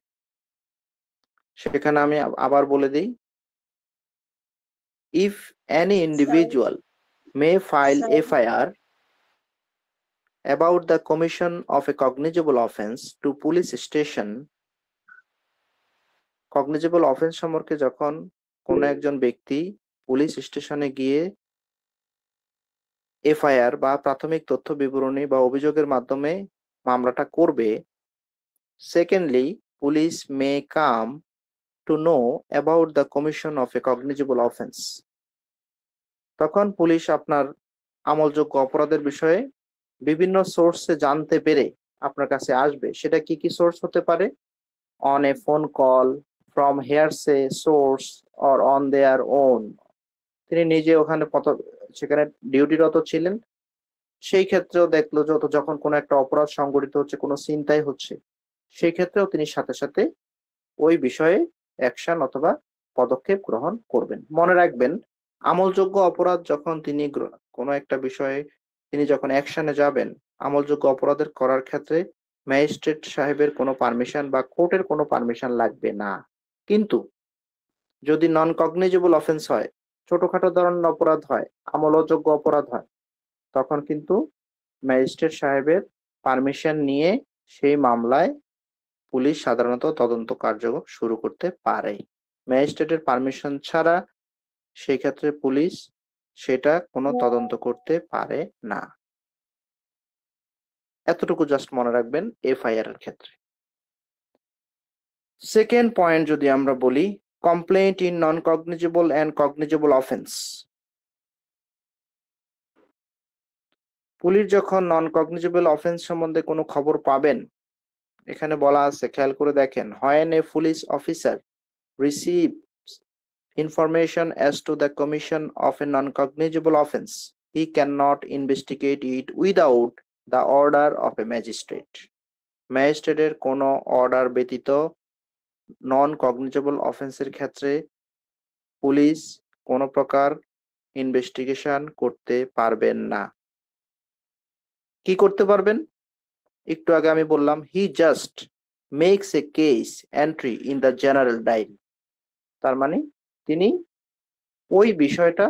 সেখানে আমি আবার বলে দিই, if any individual may file FIR about the commission of a cognizable offense to police station, cognizable offence সম্পর্কে যখন কোন একজন ব্যক্তি পুলিশ স্টেশনে গিয়ে FIR বা প্রাথমিক তথ্য বিবরণী বা অভিযোগের মাধ্যমে মামলাটা করবে, secondly police may come to know about the commission of a cognizable offence, তখন পুলিশ আপনার আমলযোগ্য অপরাধের বিষয়ে বিভিন্ন সোর্সে জানতে পেরে আপনার কাছে আসবে, সেটা কি কি সোর্স হতে পারে? On a phone call, from hearsay source, or on their own. তিনি নিজে ওখানে সেখানে ডিউটিরত ছিলেন, সেই ক্ষেত্রেও দেখলো যখন কোনো একটা অপরাধ সংঘটিত হচ্ছে, কোনো ছিনতাই হচ্ছে, সেই ক্ষেত্রেও তিনি সাথে সাথে ওই বিষয়ে অ্যাকশন অথবা পদক্ষেপ গ্রহণ করবেন। মনে রাখবেন, আমলযোগ্য অপরাধ যখন তিনি কোনো একটা বিষয়ে তিনি যখন অ্যাকশনে যাবেন, আমলযোগ্য অপরাধের করার ক্ষেত্রে ম্যাজিস্ট্রেট সাহেবের কোনো পারমিশন বা কোর্টের কোনো পারমিশন লাগবে না। কিন্তু যদি নন কগনিজেবল অফেন্স হয়, ছোটখাটো ধরনের অপরাধ হয়, আমলযোগ্য অপরাধ হয়, তখন কিন্তু ম্যাজিস্ট্রেট সাহেবের পারমিশন নিয়ে সেই মামলায় পুলিশ সাধারণত তদন্ত কার্য শুরু করতে পারে। ম্যাজিস্ট্রেটের পারমিশন ছাড়া সেই ক্ষেত্রে পুলিশ সেটা কোনো তদন্ত করতে পারে না। এতটুকু জাস্ট মনে রাখবেন এফআইআর এর ক্ষেত্রে। সেকেন্ড পয়েন্ট যদি আমরা বলি, complaint in non cognizable and cognizable offence. Police যখন নন কগনিজেবল অফেন্স সম্বন্ধে কোনো খবর পাবেন, এখানে বলা আছে, খেয়াল করে দেখেন, when a police officer receives information as to the commission of a non-cognizable offense, he cannot investigate it without the order of a magistrate. ম্যাজিস্ট্রেটের কোনো অর্ডার ব্যতীত নন কগনিজেবল অফেন্সের ক্ষেত্রে পুলিশ কোনো প্রকার ইনভেস্টিগেশন করতে পারবেন না। কি করতে পারবেন? একটু আগে আমি বললাম, he just makes a case entry in the general diary. তার মানে তিনি ওই বিষয়টা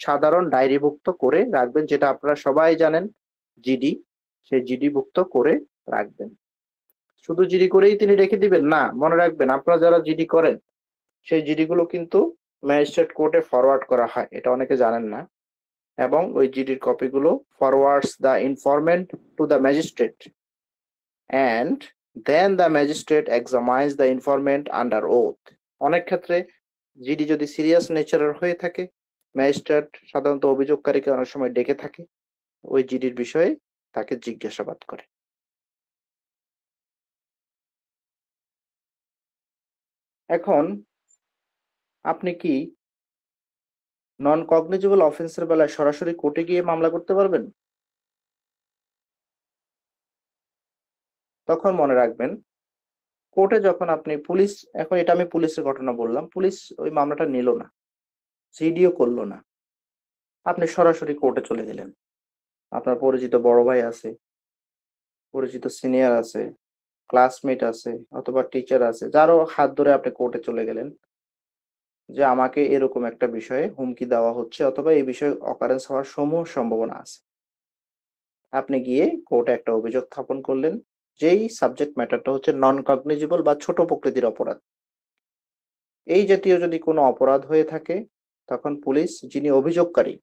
সাধারণ ডায়েরিভুক্ত করে রাখবেন, যেটা আপনারা সবাই জানেন, জিডি। সেই জিডিভুক্ত করে রাখবেন। শুধু জিডি করেই তিনি রেখে দিবেন না, মনে রাখবেন, আপনারা যারা জিডি করেন সেই জিডি গুলো কিন্তু ম্যাজিস্ট্রেট কোর্টে ফরওয়ার্ড করা হয়, এটা অনেকে জানেন না। এবং ওই জিডির কপিগুলো forwards the informant to the magistrate, and then the magistrate examines the informant under oath. অনেক ক্ষেত্রে জিডি যদি সিরিয়াস নেচারের হয়ে থাকে, ম্যাজিস্ট্রেট সাধারণত অভিযোগকারীকে অনেক সময় ডেকে থাকে, ওই জিডির বিষয়ে তাকে জিজ্ঞাসাবাদ করে। এখন আপনি কি নন কগনিজেবল অফেন্সের বেলায় সরাসরি কোর্টে গিয়ে মামলা করতে পারবেন? তখন মনে রাখবেন, কোর্টে যখন আপনি পুলিশ, এখন এটা আমি পুলিশের ঘটনা বললাম, পুলিশ ওই মামলাটা নিল না, জিডিও করলো না, আপনি সরাসরি কোর্টে চলে গেলেন। আপনার পরিচিত বড় ভাই আছে, পরিচিত সিনিয়র আছে, ক্লাসমেট আছে, অথবা টিচার আছে, যারও হাত ধরে আপনি কোর্টে চলে গেলেন যে আমাকে এরকম একটা বিষয়ে হুমকি দেওয়া হচ্ছে, অথবা এই বিষয়ে অকারেন্স হওয়ার সমূহ সম্ভাবনা আছে। আপনি গিয়ে কোর্টে একটা অভিযোগ স্থাপন করলেন, যেই সাবজেক্ট ম্যাটারটা হচ্ছে নন কগনিজেবল বা ছোট প্রকৃতির অপরাধ। এই জাতীয় যদি কোনো অপরাধ হয়ে থাকে, তখন পুলিশ, যিনি অভিযোগকারী,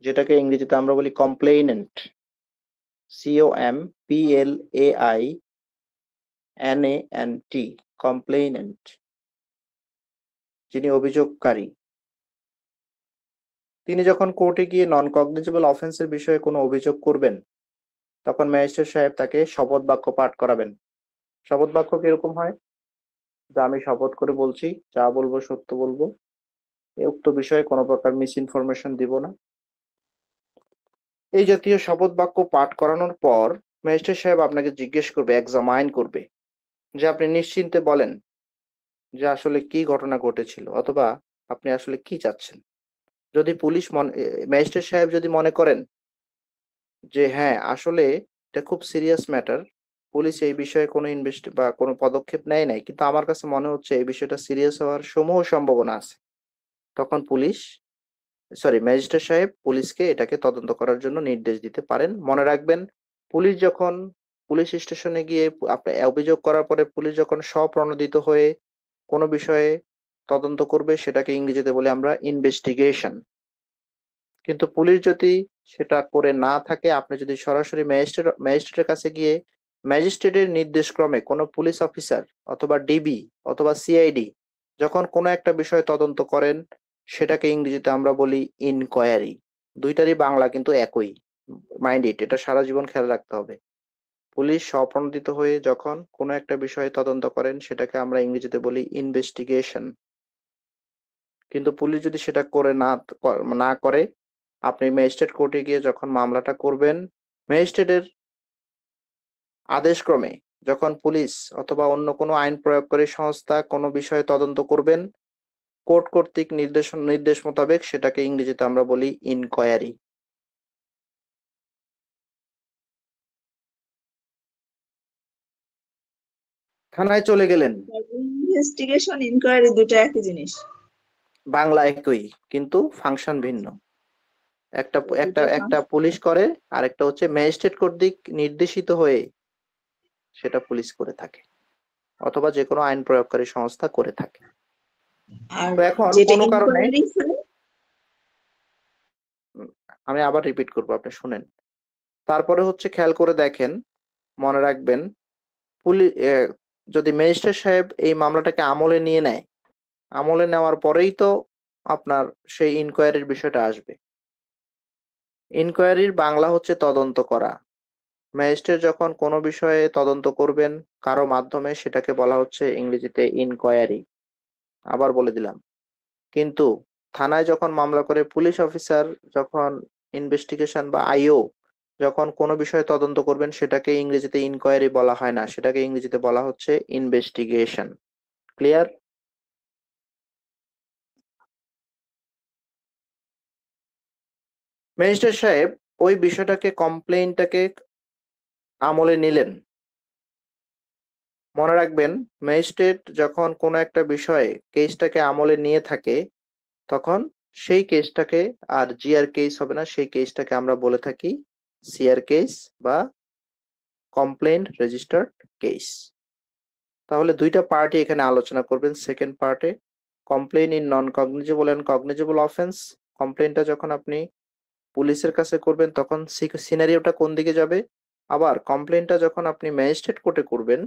যেটাকে ইংরেজিতে আমরা বলি কমপ্লেইনেন্ট, COMPLAINANT, কমপ্লেইনেন্ট, যিনি অভিযোগকারী, তিনি যখন কোর্টে গিয়ে নন কগনিজেবল অফেন্সের বিষয়ে কোনো অভিযোগ করবেন, তখন ম্যাজিস্ট্রেট সাহেব তাকে শপথ বাক্য পাঠ করাবেন। শপথ বাক্য কিরকম হয়? যে আমি শপথ করে বলছি, যা বলবো সত্য বলবো, উক্ত বিষয়ে কোনো প্রকার মিস ইনফরমেশন দিব না। এই জাতীয় শপথ বাক্য পাঠ করানোর পর ম্যাজিস্ট্রেট সাহেব আপনাকে জিজ্ঞেস করবে, এক্সামাইন করবে, যে আপনি নিশ্চিন্তে বলেন যে আসলে কি ঘটনা ঘটেছিল, অথবা আপনি আসলে কি চাচ্ছেন। যদি ম্যাজিস্ট্রেট সাহেব যদি মনে করেন যে হ্যাঁ, আসলে এটা খুব সিরিয়াস ম্যাটার, পুলিশ এই বিষয়ে কোনো বা কোনো পদক্ষেপ নেয় নাই, কিন্তু আমার কাছে মনে হচ্ছে এই বিষয়টা সিরিয়াস হওয়ার সমূহ সম্ভাবনা আছে, তখন ম্যাজিস্ট্রেট সাহেব পুলিশকে এটাকে তদন্ত করার জন্য নির্দেশ দিতে পারেন। মনে রাখবেন, পুলিশ যখন পুলিশ স্টেশনে গিয়ে আপনি অভিযোগ করার পরে পুলিশ যখন স্বপ্রণোদিত হয়ে কোনো বিষয়ে তদন্ত করবে, সেটাকে ইংরেজিতে বলি আমরা ইনভেস্টিগেশন। কিন্তু পুলিশ যদি সেটা করে না থাকে, আপনি যদি সরাসরি ম্যাজিস্ট্রেটের কাছে গিয়ে ম্যাজিস্ট্রেটের নির্দেশক্রমে কোনো পুলিশ অফিসার অথবা ডিবি অথবা সিআইডি যখন কোনো একটা বিষয় তদন্ত করেন, সেটাকে ইংরেজিতে আমরা বলি ইনকোয়ারি। দুইটারই বাংলা কিন্তু একই, মাইন্ড ইট, এটা সারা জীবন খেয়াল রাখতে হবে। পুলিশ স্বপ্রণোদিত হয়ে যখন কোনো একটা বিষয়ে তদন্ত করেন সেটাকে আমরা ইংরেজিতে বলি ইনভেস্টিগেশন। কিন্তু পুলিশ যদি সেটা করে না করে, আপনি ম্যাজিস্ট্রেট কোর্টে গিয়ে যখন মামলাটা করবেন, ম্যাজিস্ট্রেটের আদেশক্রমে যখন পুলিশ অথবা অন্য কোনো আইন প্রয়োগকারী সংস্থা কোনো বিষয়ে তদন্ত করবেন, কোর্ট কর্তৃক নির্দেশ মোতাবেক সেটাকে ইংরেজিতে আমরা বলি ইনকোয়ারি। থানায় চলে গেলেন, ইনভেস্টিগেশন ইনকোয়ারি দুটো একই জিনিস। বাংলা একই কিন্তু ফাংশন ভিন্ন। একটা একটা একটা পুলিশ করে, আর একটা হচ্ছে ম্যাজিস্ট্রেট কর্তৃক নির্দেশিত হয়ে সেটা পুলিশ করে থাকে অথবা যে কোনো আইন প্রয়োগকারী সংস্থা করে থাকে। আর তো এখন যেটা কোনো কারণে ইনকোয়ারি আমি আবার রিপিট করবো, আপনি শুনেন। তারপরে হচ্ছে খেয়াল করে দেখেন, মনে রাখবেন, পুলিশ যদি ম্যাজিস্ট্রেট সাহেব এই মামলাটাকে আমলে নিয়ে নেয়, আমলে নেওয়ার পরেই তো আপনার সেই ইনকোয়ারির বিষয়টা আসবে। ইনকোয়ারির বাংলা হচ্ছে তদন্ত করা। ম্যাজিস্ট্রেট যখন কোনো বিষয়ে তদন্ত করবেন কারো মাধ্যমে, সেটাকে বলা হচ্ছে ইংরেজিতে ইনকোয়ারি। আবার বলে দিলাম, কিন্তু থানায় যখন মামলা করে পুলিশ অফিসার যখন ইনভেস্টিগেশন বা আইও যখন কোনো বিষয়ে তদন্ত করবেন, সেটাকে ইংরেজিতে ইনকোয়ারি বলা হয় না, সেটাকে ইংরেজিতে বলা হচ্ছে ইনভেস্টিগেশন। ক্লিয়ার? ম্যাজিস্ট্রেট সাহেব ওই বিষয়টাকে, কমপ্লেইনটাকে আমলে নিলেন। মনে রাখবেন, ম্যাজিস্ট্রেট যখন কোনো একটা বিষয়ে কেসটাকে আমলে নিয়ে থাকে, তখন সেই কেসটাকে আর জিআর কেস হবে না, সেই কেসটাকে আমরা বলে থাকি সিআর কেস বা কমপ্লেইন রেজিস্টার্ড কেস। তাহলে দুইটা পার্টি এখানে আলোচনা করবেন। সেকেন্ড পার্টে complaint in non cognizable and cognizable offence. কমপ্লেইনটা যখন আপনি পুলিশের কাছে করবেন তখন সিনারিওটা কোন দিকে যাবে, আবার কমপ্লেইনটা যখন আপনি ম্যাজিস্ট্রেট কোর্টে করবেন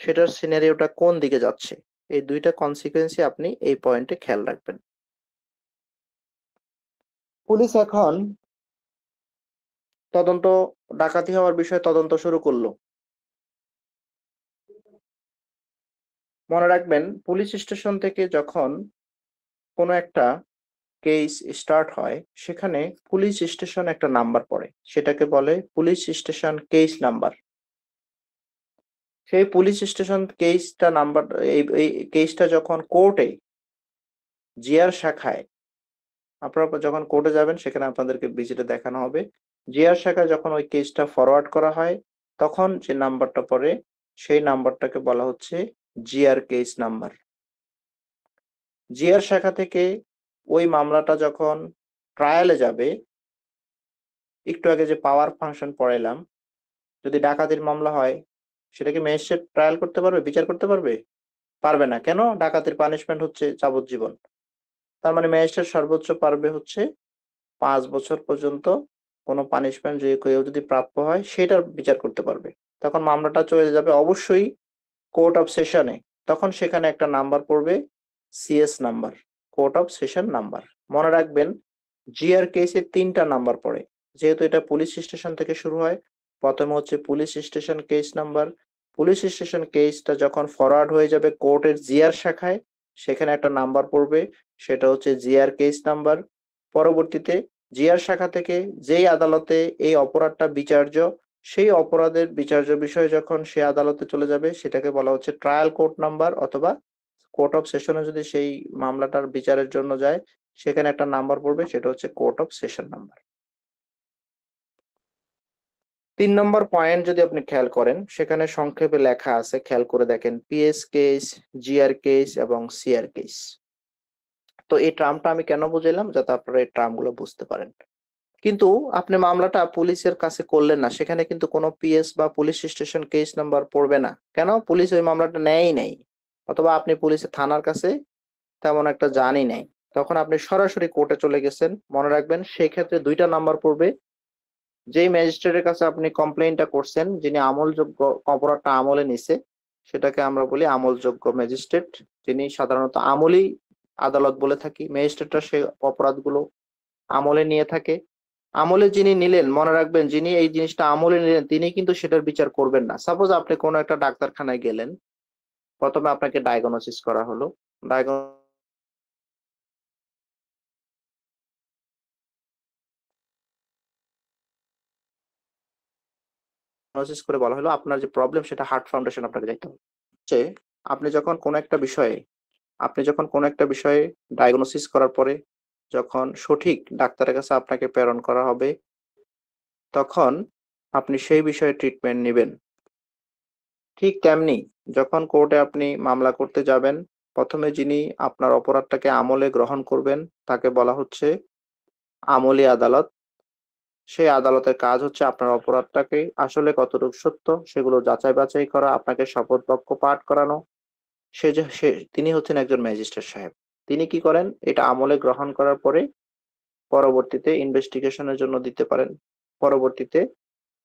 সেটার সিনারিওটা কোন দিকে যাচ্ছে। এই দুইটা কনসিকুয়েন্সই আপনি এই পয়েন্টে খেয়াল রাখবেন। পুলিশ এখন তদন্ত, ডাকাতি হওয়ার বিষয়ে তদন্ত শুরু করলো। মনে রাখবেন, পুলিশ স্টেশন থেকে যখন কোনো একটা কেস স্টার্ট হয়, সেখানে পুলিশ স্টেশন একটা নাম্বার পড়ে, সেটাকে বলে পুলিশ স্টেশন কেস নাম্বার। সেই পুলিশ স্টেশন কেসটা নাম্বার, এই কেসটা যখন কোর্টে জিআর শাখায়, আপনারা যখন কোর্টে যাবেন সেখানে আপনাদেরকে ভিজিটে দেখানো হবে, জিআর শাখায় যখন ওই কেসটা ফরওয়ার্ড করা হয়, তখন যে নাম্বারটা পড়ে সেই নাম্বারটাকে বলা হচ্ছে জিআর কেস নাম্বার। জিআর শাখা থেকে ওই মামলাটা যখন ট্রায়ালে যাবে, একটু আগে যে পাওয়ার ফাংশন পড়াইলাম, যদি ডাকাতির মামলা হয় সেটা কি ম্যাজিস্ট্রেট ট্রায়াল করতে পারবে, বিচার করতে পারবে? পারবে না। কেন? ডাকাতির পানিশমেন্ট হচ্ছে যাবজ্জীবন। তার মানে ম্যাজিস্ট্রেট সর্বোচ্চ পারবে হচ্ছে 5 বছর পর্যন্ত কোনো পানিশমেন্ট যে কেউ যদি প্রাপ্য হয় সেটার বিচার করতে পারবে। তখন মামলাটা চলে যাবে অবশ্যই কোর্ট অফ সেশনে। তখন সেখানে একটা নাম্বার পড়বে CS number, court of session number. মনে রাখবেন, জিআর কেসে 3টা নাম্বার পড়ে, যেহেতু এটা পুলিশ স্টেশন থেকে শুরু হয়। প্রথমে হচ্ছে police station case number. Police station কেসটা যখন ফরওয়ার্ড হয়ে যাবে কোর্টের জিআর শাখায়, সেখানে একটা নাম্বার পড়বে, সেটা হচ্ছে জিআর কেস নাম্বার। পরবর্তীতে জিআর শাখা থেকে যেই আদালতে এই অপরাধটা বিচার্য, সেই অপরাধের বিচার্য বিষয় যখন সে আদালতে চলে যাবে, সেটাকে বলা হচ্ছে ট্রায়াল কোর্ট নাম্বার, অথবা কোর্ট অফ সেশনে যদি সেই মামলাটার বিচারের জন্য যায়, সেখানে একটা নাম্বার পড়বে, সেটা হচ্ছে court of session number. 3 number point যদি আপনি খেয়াল করেন, সেখানে সংক্ষেপে লেখা আছে, খেয়াল করে দেখেন, পিএস কেস, জিআর কেস এবং সিআর কেস। তো এই টার্মটা আমি কেন বুঝাইলাম, যাতে আপনারা এই টার্মগুলো বুঝতে পারেন। কিন্তু আপনি মামলাটা পুলিশের কাছে করলেন না, সেখানে কিন্তু কোনো পিএস বা পুলিশ স্টেশন কেস নাম্বার পড়বে না। কেন? পুলিশ ওই মামলাটা নেয়ই নাই, অথবা আপনি পুলিশের থানার কাছে তেমন একটা জানি নাই, তখন আপনি সরাসরি কোর্টে চলে গেছেন। মনে রাখবেন, সেই ক্ষেত্রে 2টা নাম্বার পড়বে। যেই ম্যাজিস্ট্রেটের কাছে আপনি কমপ্লেইনটা করছেন, যিনি আমলযোগ্য অপরাধটা আমলে নিছে, সেটাকে আমরা বলি আমলযোগ্য ম্যাজিস্ট্রেট, যিনি সাধারণত আমলি আদালত বলে থাকি। ম্যাজিস্ট্রেটরা সেই অপরাধগুলো আমলে নিয়ে থাকে। আমলে যিনি নিলেন, মনে রাখবেন যিনি এই জিনিসটা আমলে নিলেন তিনি কিন্তু সেটার বিচার করবেন না। সাপোজ আপনি কোনো একটা ডাক্তারখানায় গেলেন, প্রথমে আপনাকে ডায়াগনোসিস করা হলো, ডায়াগনোসিস করে বলা হলো আপনার যে প্রবলেম সেটা হার্ট ফাউন্ডেশন আপনাকে যাইতে হবে। যে আপনি যখন কোনো একটা বিষয়ে ডায়াগনোসিস করার পরে যখন সঠিক ডাক্তারের কাছে আপনাকে প্রেরণ করা হবে, তখন আপনি সেই বিষয়ে ট্রিটমেন্ট নেবেন। ঠিক তেমনি যখন কোর্টে আপনি মামলা করতে যাবেন, প্রথমে যিনি আপনার অপরাধটাকে আমলে গ্রহণ করবেন তাকে বলা হচ্ছে আমলি আদালত। সেই আদালতের কাজ হচ্ছে আপনার অপরাধটাকে আসলে কতটুকু সত্য সেগুলো যাচাই বাছাই করা, আপনাকে শপথ বাক্য পাঠ করানো। তিনি হচ্ছেন একজন ম্যাজিস্ট্রেট সাহেব। তিনি কি করেন, এটা আমলে গ্রহণ করার পরে পরবর্তীতে ইনভেস্টিগেশনের জন্য দিতে পারেন। পরবর্তীতে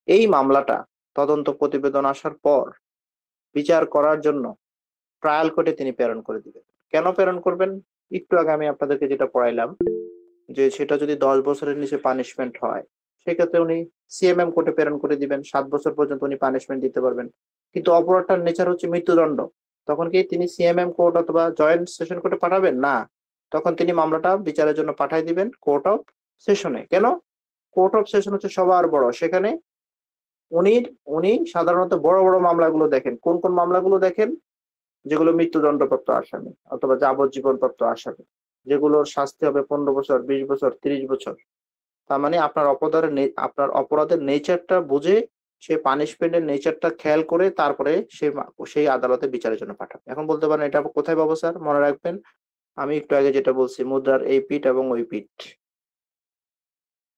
এই মামলাটা তদন্ত প্রতিবেদন আসার পর বিচার করার জন্য ট্রায়াল কোর্টে তিনি প্রেরণ করে দিবেন। কেন প্রেরণ করবেন? একটু আগে আমি আপনাদেরকে যেটা পড়াইলাম, যে সেটা যদি 10 বছরের নিচে পানিশমেন্ট হয় সেক্ষেত্রে উনি সিএমএম কোর্টে প্রেরণ করে দিবেন, 7 বছর পর্যন্ত উনি পানিশমেন্ট দিতে পারবেন। কিন্তু অপরাধটার নেচার হচ্ছে মৃত্যুদণ্ড, তখন কি তিনি সিএমএম কোর্ট অথবা জয়েন্ট সেশন কোর্টে পাঠাবেন না, তখন তিনি মামলাটা বিচারের জন্য পাঠাই দিবেন কোর্ট অফ সেশনে। কেন? কোর্ট অফ সেশন হচ্ছে সবার বড়, সেখানে উনি উনি সাধারণত বড় বড় মামলাগুলো দেখেন। কোন কোন মামলাগুলো দেখেন? যেগুলো মৃত্যুদণ্ডপ্রাপ্ত আসামি অথবা যাবজ্জীবনপ্রাপ্ত আসামি, যেগুলোর শাস্তি হবে 15 বছর, 20 বছর, 30 বছর। তার মানে আপনার অপরাধের নেচারটা বুঝে সে পানিশমেন্টের নেচারটা খেয়াল করে তারপরে সেই আদালতে বিচারের জন্য পাঠাবে। এখন বলতে পারেন এটা কোথায় পাবো স্যার? মনে রাখবেন আমি একটু আগে যেটা বলছি, মুদ্রার এই পিঠ এবং ওই পিঠ।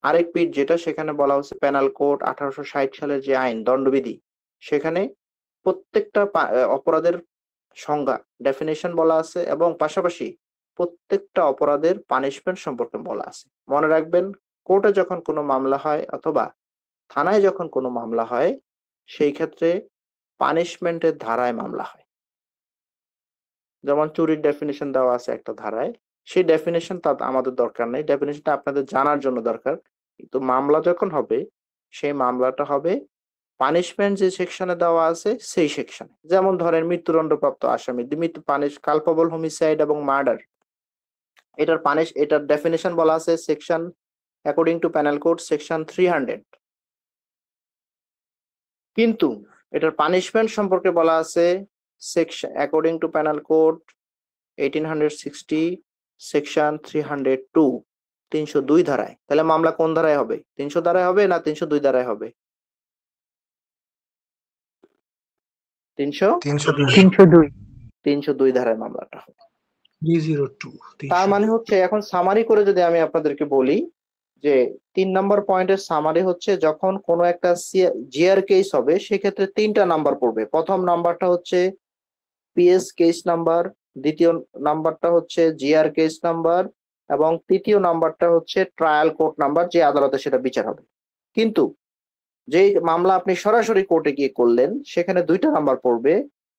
আরেক পিঠ যেটা, সেখানে বলা হচ্ছে পেনাল কোড 1860 সালের যে আইন দণ্ডবিধি, সেখানে প্রত্যেকটা অপরাধের সংজ্ঞা ডেফিনেশন বলা আছে এবং পাশাপাশি প্রত্যেকটা অপরাধের পানিশমেন্ট সম্পর্কে বলা আছে। মনে রাখবেন কোর্টে যখন কোনো মামলা হয় অথবা থানায় যখন কোনো মামলা হয় সেই ক্ষেত্রে পানিশমেন্টের ধারায় মামলা হয়। যেমন চুরির ডেফিনেশন দেওয়া আছে একটা ধারায়, সেই ডেফিনেশন তা আমাদের দরকার নেই, ডেফিনেশনটা আপনাদের জানার জন্য দরকার। কিন্তু মামলা যখন হবে সেই মামলাটা হবে পানিশমেন্ট যে সেকশনে দেওয়া আছে সেই সেকশনে। যেমন ধরেন মৃত্যুদণ্ডপ্রাপ্ত আসামি, কালপাবল হোমিসাইড এবং মার্ডার, এটার ডেফিনেশন বলা আছে section according to penal code section 300, কিন্তু এটার পানিশমেন্ট সম্পর্কে বলা আছে section according to penal code 1860 section 302, 302 ধারায়। তাহলে মামলা কোন ধারায় হবে? 300 ধারায় হবে না 302 ধারায় হবে? 302 ধারায় মামলাটা হবে। 302 তার মানে হচ্ছে, এখন সামারি করে যদি আমি আপনাদেরকে বলি যে 3 নম্বর পয়েন্টের সামারি হচ্ছে, যখন কোনো একটা জিআর কেস হবে সেক্ষেত্রে 3টা নাম্বার পড়বে। প্রথম নাম্বারটা হচ্ছে পিএস কেস নাম্বার, দ্বিতীয় নাম্বারটা হচ্ছে জিআর কেস নাম্বার এবং তৃতীয় নাম্বারটা হচ্ছে ট্রায়াল কোর্ট নাম্বার, যে আদালতে সেটা বিচার হবে। কিন্তু যেই মামলা আপনি সরাসরি কোর্টে গিয়ে করলেন সেখানে 2টা নাম্বার পড়বে,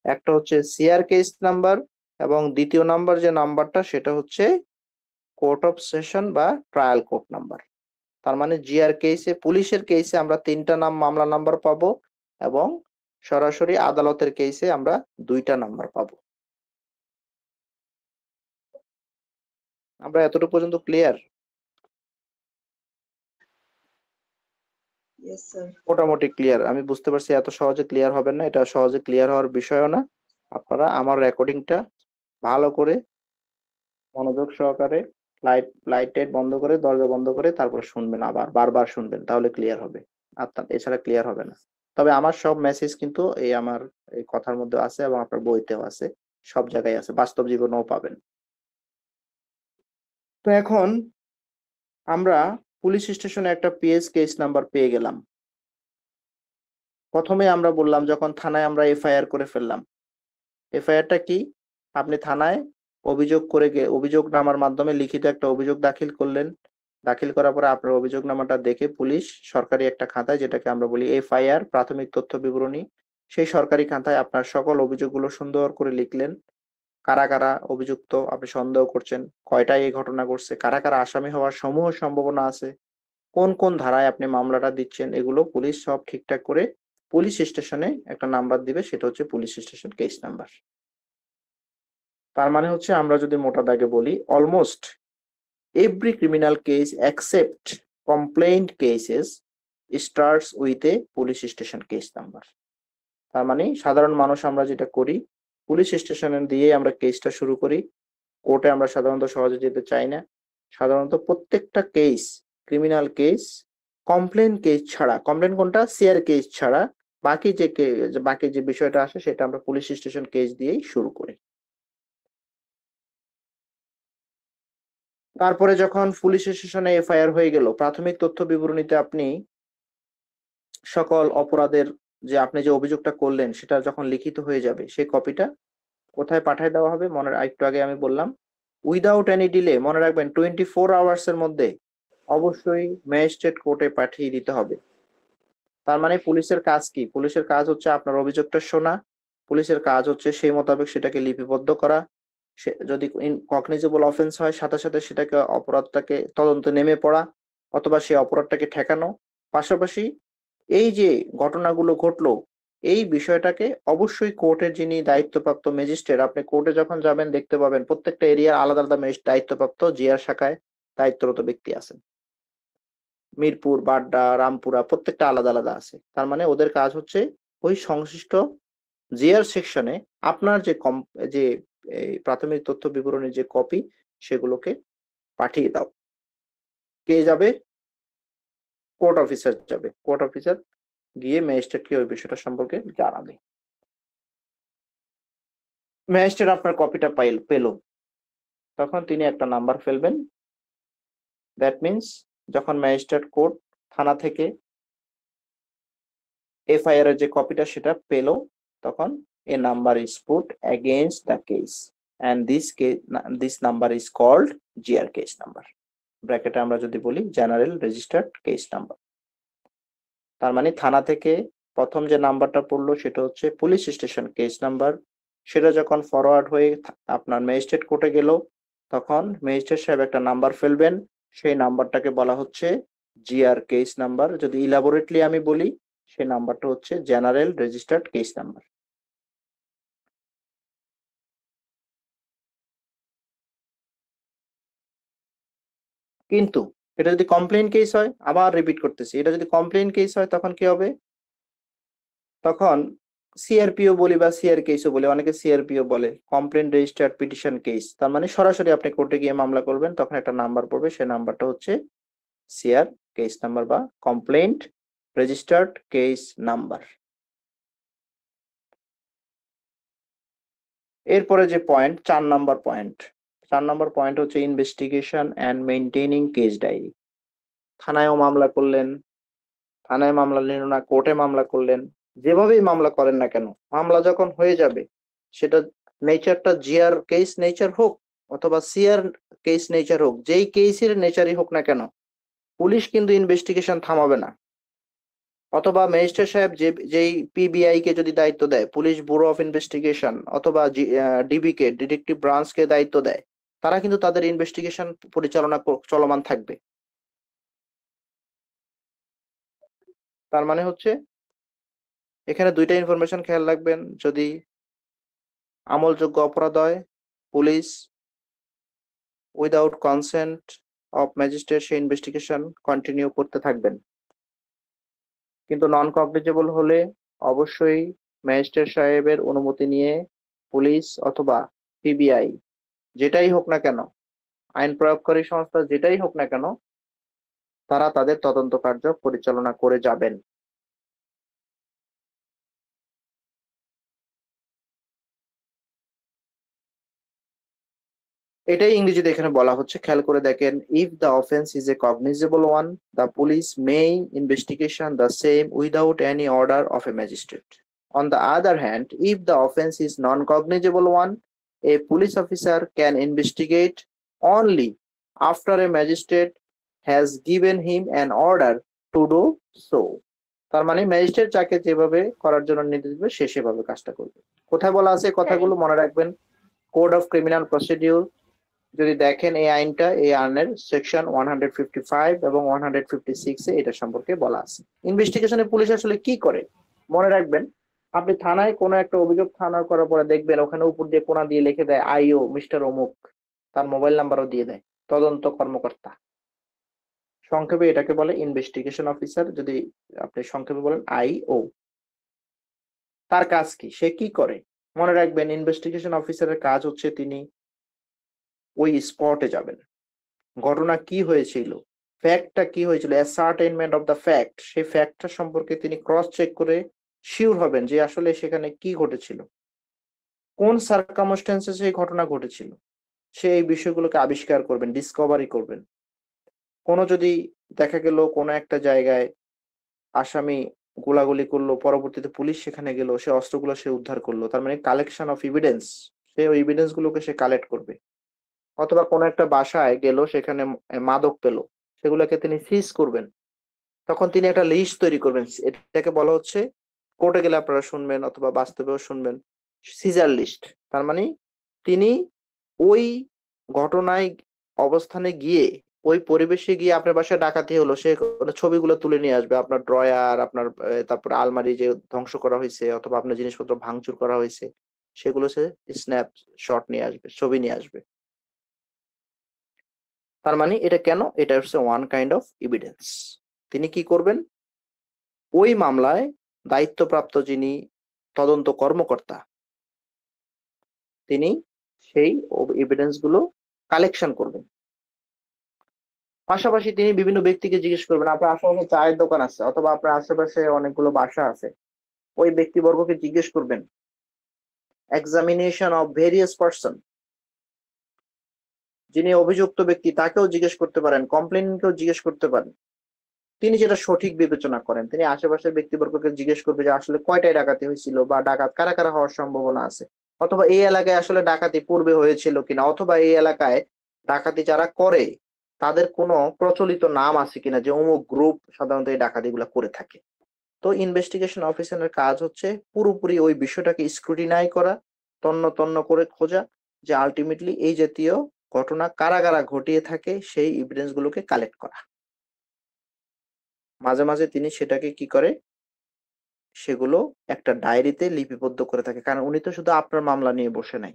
একটা হচ্ছে সিআর কেস নাম্বার এবং দ্বিতীয় নাম্বার যে নাম্বারটা সেটা হচ্ছে কোর্ট অফ সেশন বা ট্রায়াল কোর্ট নাম্বার। তার মানে জিআর কেসে, পুলিশের কেসে আমরা 3টা মামলা নাম্বার পাবো এবং সরাসরি আদালতের কেসে আমরা 2টা নাম্বার পাবো। আমরা এতটুকু পর্যন্ত ক্লিয়ার? Yes, sir. মোটামুটি ক্লিয়ার। আমি বুঝতে পারছি এত সহজে ক্লিয়ার হবেন না, এটা সহজে ক্লিয়ার হওয়ার বিষয়ও না। আপনারা আমার রেকর্ডিংটা ভালো করে মনোযোগ সহকারে লাইট বন্ধ করে, দরজা বন্ধ করে তারপর শুনবেন, আবার বারবার শুনবেন, তাহলে ক্লিয়ার হবে। এছাড়া ক্লিয়ার হবে না। তবে আমার সব মেসেজ কিন্তু আমার এই কথার মধ্যে আছে এবং আপনার বইতেও আছে, সব জায়গায় আছে, বাস্তব জীবনেও পাবেন। তো এখন আমরা পুলিশ স্টেশনে একটা পিএস কেস নাম্বার পেয়ে গেলাম। প্রথমে আমরা বললাম যখন থানায় আমরা এফআইআর করে ফেললাম। এফআইআরটা কি? আপনি থানায় অভিযোগনামার মাধ্যমে লিখিত একটা অভিযোগ দাখিল করলেন। দাখিল করার পরে আপনার অভিযোগনামাটা দেখে পুলিশ সরকারি একটা খাতায়, যেটাকে আমরা বলি এফআইআর, প্রাথমিক তথ্য বিবরণী, সেই সরকারি খাতায় আপনার সকল অভিযোগগুলো সুন্দর করে লিখলেন। কারা কারা অভিযুক্ত আপনি সন্দেহ করছেন, কয়টায় এই ঘটনা ঘটছে, কারা কারা আসামি হওয়ার সমূহ সম্ভাবনা আছে, কোন কোন ধারায় আপনি মামলাটা দিচ্ছেন, এগুলো পুলিশ সব ঠিকঠাক করে পুলিশ স্টেশনে একটা নাম্বার দিবে, সেটা হচ্ছে পুলিশ স্টেশন কেস নাম্বার। তার মানে হচ্ছে আমরা যদি মোটা দাগে বলি, almost every criminal case except complaint cases starts with a police station case number. তার মানে সাধারণ মানুষ আমরা যেটা করি, পুলিশ স্টেশনে দিয়ে আমরা কেসটা শুরু করি। কোর্টে আমরা সাধারণত সহজে যেতে চাই না। সাধারণত প্রত্যেকটা case, criminal case, complain case ছাড়া, কমপ্লেন কোনটা, সিআর কেস ছাড়া বাকি যে বিষয়টা আসে সেটা আমরা পুলিশ স্টেশন কেস দিয়েই শুরু করি। তারপরে যখন পুলিশ স্টেশনে এফআইআর হয়ে গেল, প্রাথমিক তথ্য বিবরণীতে আপনি সকল অপরাধের যে আপনি যে অভিযোগটা করলেন সেটা যখন লিখিত হয়ে যাবে, সেই কপিটা কোথায় পাঠিয়ে দেওয়া হবে? একটু আগে আমি বললাম, উইদাউট এনি ডিলে, মনে রাখবেন 24 আওয়ার্স এর মধ্যে অবশ্যই ম্যাজিস্ট্রেট কোর্টে পাঠিয়ে দিতে হবে। তার মানে পুলিশের কাজ কি? পুলিশের কাজ হচ্ছে আপনার অভিযোগটা শোনা, পুলিশের কাজ হচ্ছে সেই মোতাবেক সেটাকে লিপিবদ্ধ করা, সে যদি কগনিজেবল অফেন্স হয় সাথে সাথে সেটাকে অপরাধটাকে তদন্তে নেমে পড়া অথবা সেই অপরাধটাকে ঠেকানো। পাশাপাশি এই যে ঘটনাগুলো ঘটলো, এই বিষয়টাকে অবশ্যই কোর্টের যিনি দায়িত্বপ্রাপ্ত ম্যাজিস্ট্রেট, আপনি কোর্টে যখন যাবেন দেখতে পাবেন প্রত্যেকটা এরিয়ার আলাদা আলাদা দায়িত্বপ্রাপ্ত জিআর শাখায় দায়িত্বরত ব্যক্তি আছেন। মিরপুর, বাড্ডা, রামপুরা প্রত্যেকটা আলাদা আলাদা আছে। তার মানে ওদের কাজ হচ্ছে ওই সংশ্লিষ্ট জিআর সেকশনে আপনার যে এই প্রাথমিক তথ্য বিবরণীর যে কপি সেগুলোকে পাঠিয়ে দাও। কে যাবে? কোর্ট অফিসার যাবে। কোর্ট অফিসার গিয়ে ম্যাজিস্ট্রেটকে ওই বিষয়টা সম্পর্কে জানাবে। ম্যাজিস্ট্রেট আপনার কপিটা পেল, তখন তিনি একটা নাম্বার ফেলবেন। দ্যাট মিনস যখন ম্যাজিস্ট্রেট কোর্ট থানা থেকে এফআইআর এর যে কপিটা সেটা পেল, তখন a number is put against the case and this number is called GR case number. ব্র্যাকেটে আমরা যদি বলি জেনারেল রেজিস্টার্ড কেস নাম্বার। তার মানে থানা থেকে প্রথম যে নাম্বারটা পড়লো সেটা হচ্ছে পুলিশ স্টেশন কেস নাম্বার। সেটা যখন ফরওয়ার্ড হয়ে আপনার ম্যাজিস্ট্রেট কোর্টে গেল, তখন ম্যাজিস্ট্রেট সাহেব একটা নাম্বার ফেলবেন, সেই নাম্বারটাকে বলা হচ্ছে জিআর কেস নাম্বার। যদি ইলাবোরেটলি আমি বলি, সেই নাম্বারটা হচ্ছে জেনারেল রেজিস্টার্ড কেস নাম্বার। কিন্তু এটা যদি কমপ্লেইন কেস হয়, আবার রিপিট করতেছি, এটা যদি কমপ্লেইন কেস হয় তখন কি হবে? তখন সিআরপিও বলি বা সিআর কেসও বলে, অনেকে সিআরপিও বলে, কমপ্লেইন রেজিস্টার্ড পিটিশন কেস। তার মানে সরাসরি আপনি কোর্টে গিয়ে মামলা করবেন, তখন একটা নাম্বার পড়বে, সেই নাম্বারটা হচ্ছে সিআর কেস নাম্বার বা কমপ্লেইন্ট রেজিস্টার্ড কেস নাম্বার। এরপরে যে পয়েন্ট, 4 নম্বর পয়েন্ট হচ্ছে investigation and maintaining case diary. থানায়ও মামলা করলেন, থানায় মামলা নিল না, কোর্টে মামলা করলেন, যেভাবেই মামলা করেন না কেন, মামলা যখন হয়ে যাবে, সেটা নেচারটা জিআর কেস নেচার হোক অথবা সিআর কেস নেচার হোক, যেই কেসের নেচারই হোক না কেন, পুলিশ কিন্তু ইনভেস্টিগেশন থামাবে না। অথবা ম্যাজিস্ট্রেট সাহেব যেই পিবিআই কে যদি দায়িত্ব দেয়, পুলিশ ব্যুরো অফ ইনভেস্টিগেশন অথবা ডিবি কে, ডিটেকটিভ ব্রাঞ্চকে দায়িত্ব দেয়, তারা কিন্তু তাদের ইনভেস্টিগেশন পরিচালনা চলমান থাকবে। তার মানে হচ্ছে এখানে দুইটা ইনফরমেশন খেয়াল রাখবেন, যদি আমলযোগ্য অপরাধ হয়, police without consent of magistrate সেই ইনভেস্টিগেশন কন্টিনিউ করতে থাকবেন। কিন্তু নন কগনিজেবল হলে অবশ্যই ম্যাজিস্ট্রেট সাহেবের অনুমতি নিয়ে পুলিশ অথবা পিবিআই যেটাই হোক না কেন, আইন প্রয়োগকারী সংস্থা যেটাই হোক না কেন, তারা তাদের তদন্ত কার্য পরিচালনা করে যাবেন। এটাই ইংরেজিতে এখানে বলা হচ্ছে, খেয়াল করে দেখেন, if the offence is a cognizable one, the police May investigation the same without any order of A magistrate. On the other hand, if the offense is non-cognizable one, a police officer can investigate only after a magistrate has given him an order to do so. তার মানে magistrate যাকে যেভাবে করার জন্য নির্দেশ দেবে সে সেভাবে কাজটা করবে। কোথায় বলা আছে কথাগুলো মনে রাখবেন, কোড অফ ক্রিমিনাল প্রসিডিউর যদি দেখেন এই আইনটা, এই আইনের সেকশন 155 এবং 156 এ এটা সম্পর্কে বলা আছে। ইনভেস্টিগেশনে পুলিশ আসলে কি করে মনে রাখবেন, আপনি থানায় কোনো একটা অভিযোগ থানা করার পরে দেখবেন ওখানে উপর দিয়ে কোনা দিয়ে লিখে দেয় আইও মিস্টার অমুক, তার মোবাইল নাম্বারও দিয়ে দেয়, তদন্ত কর্মকর্তা। সংক্ষেপে এটাকে বলে ইনভেস্টিগেশন অফিসার, যদি আপনি সংক্ষেপে বলেন আইও। তার কাজ কি, সে কি করে মনে রাখবেন, ইনভেস্টিগেশন অফিসারের কাজ হচ্ছে তিনি ওই স্পটে যাবেন, ঘটনা কি হয়েছিল, ফ্যাক্টটা কি হয়েছিল, অ্যাসার্টেইনমেন্ট অফ দ্য ফ্যাক্ট, সেই ফ্যাক্টটা সম্পর্কে তিনি ক্রস চেক করে শিওর হবেন যে আসলে সেখানে কি ঘটেছিল, কোন সার্কামস্টেন্সে সেই ঘটনা ঘটেছিল, সে এই বিষয়গুলোকে আবিষ্কার করবেন, ডিসকভারি করবেন। কোনো যদি দেখা গেল কোনো একটা জায়গায় আসামি গোলাগুলি করলো, পরবর্তীতে পুলিশ সেখানে গেল, সে অস্ত্রগুলো সে উদ্ধার করলো, তার মানে কালেকশন অফ এভিডেন্স, সে ওই এভিডেন্স গুলোকে সে কালেক্ট করবে। অথবা কোনো একটা বাসায় গেল, সেখানে মাদক পেল, সেগুলোকে তিনি সিজ করবেন, তখন তিনি একটা লিস্ট তৈরি করবেন। এটাকে বলা হচ্ছে, কোর্টে গেলে আপনারা শুনবেন অথবা বাস্তবেও শুনবেন, সিজার লিস্ট। তার মানে তিনি ওই ঘটনায় অবস্থানে গিয়ে, ওই পরিবেশে গিয়ে, আপনার বাসায় ডাকাতি হলো, সে ছবিগুলো তুলে নিয়ে আসবে, আপনার ড্রয়ার, আপনার তারপর আলমারি যে ধ্বংস করা হয়েছে অথবা আপনার জিনিসপত্র ভাঙচুর করা হয়েছে, সেগুলো সে স্ন্যাপ শট নিয়ে আসবে, ছবি নিয়ে আসবে। তার মানে এটা কেন, এটা হচ্ছে ওয়ান কাইন্ড অফ এভিডেন্স। তিনি কি করবেন, ওই মামলায় দায়িত্বপ্রাপ্ত যিনি তদন্ত কর্মকর্তা, তিনি সেই এভিডেন্স গুলো কালেকশন করবেন। পাশাপাশি তিনি বিভিন্ন ব্যক্তিকে জিজ্ঞেস করবেন, আপনার আশেপাশে চায়ের দোকান আছে অথবা আপনার আশেপাশে অনেকগুলো বাসা আছে, ওই ব্যক্তিবর্গকে জিজ্ঞেস করবেন, এক্সামিনেশন অফ ভেরিয়াস পারসন, যিনি অভিযুক্ত ব্যক্তি তাকেও জিজ্ঞেস করতে পারেন, কমপ্লেইনকেও জিজ্ঞেস করতে পারেন। তিনি যেটা সঠিক বিবেচনা করেন, তিনি আশেপাশের ব্যক্তিবর্গকে জিজ্ঞেস করবে যে আসলে কয়টায় ডাকাতি হয়েছিল, বা ডাকাত কারা কারা হওয়ার সম্ভাবনা আছে, অথবা এই এলাকায় আসলে ডাকাতি পূর্বে হয়েছিল কিনা, অথবা এই এলাকায় ডাকাতি যারা করে তাদের কোনো প্রচলিত নাম আছে কিনা, যে অমুক গ্রুপ সাধারণত এই ডাকাতি গুলা করে থাকে। তো ইনভেস্টিগেশন অফিসারের কাজ হচ্ছে পুরোপুরি ওই বিষয়টাকে স্ক্রুটিনাই করা, তন্ন তন্ন করে খোঁজা, যে আলটিমেটলি এই জাতীয় ঘটনা কারা কারা ঘটিয়ে থাকে সেই এভিডেন্স গুলোকে কালেক্ট করা। মাঝে মাঝে তিনি সেটাকে কি করে, সেগুলো একটা ডায়েরিতে লিপিবদ্ধ করে থাকে, কারণ উনি তো শুধু আপনার মামলা নিয়ে বসে নাই,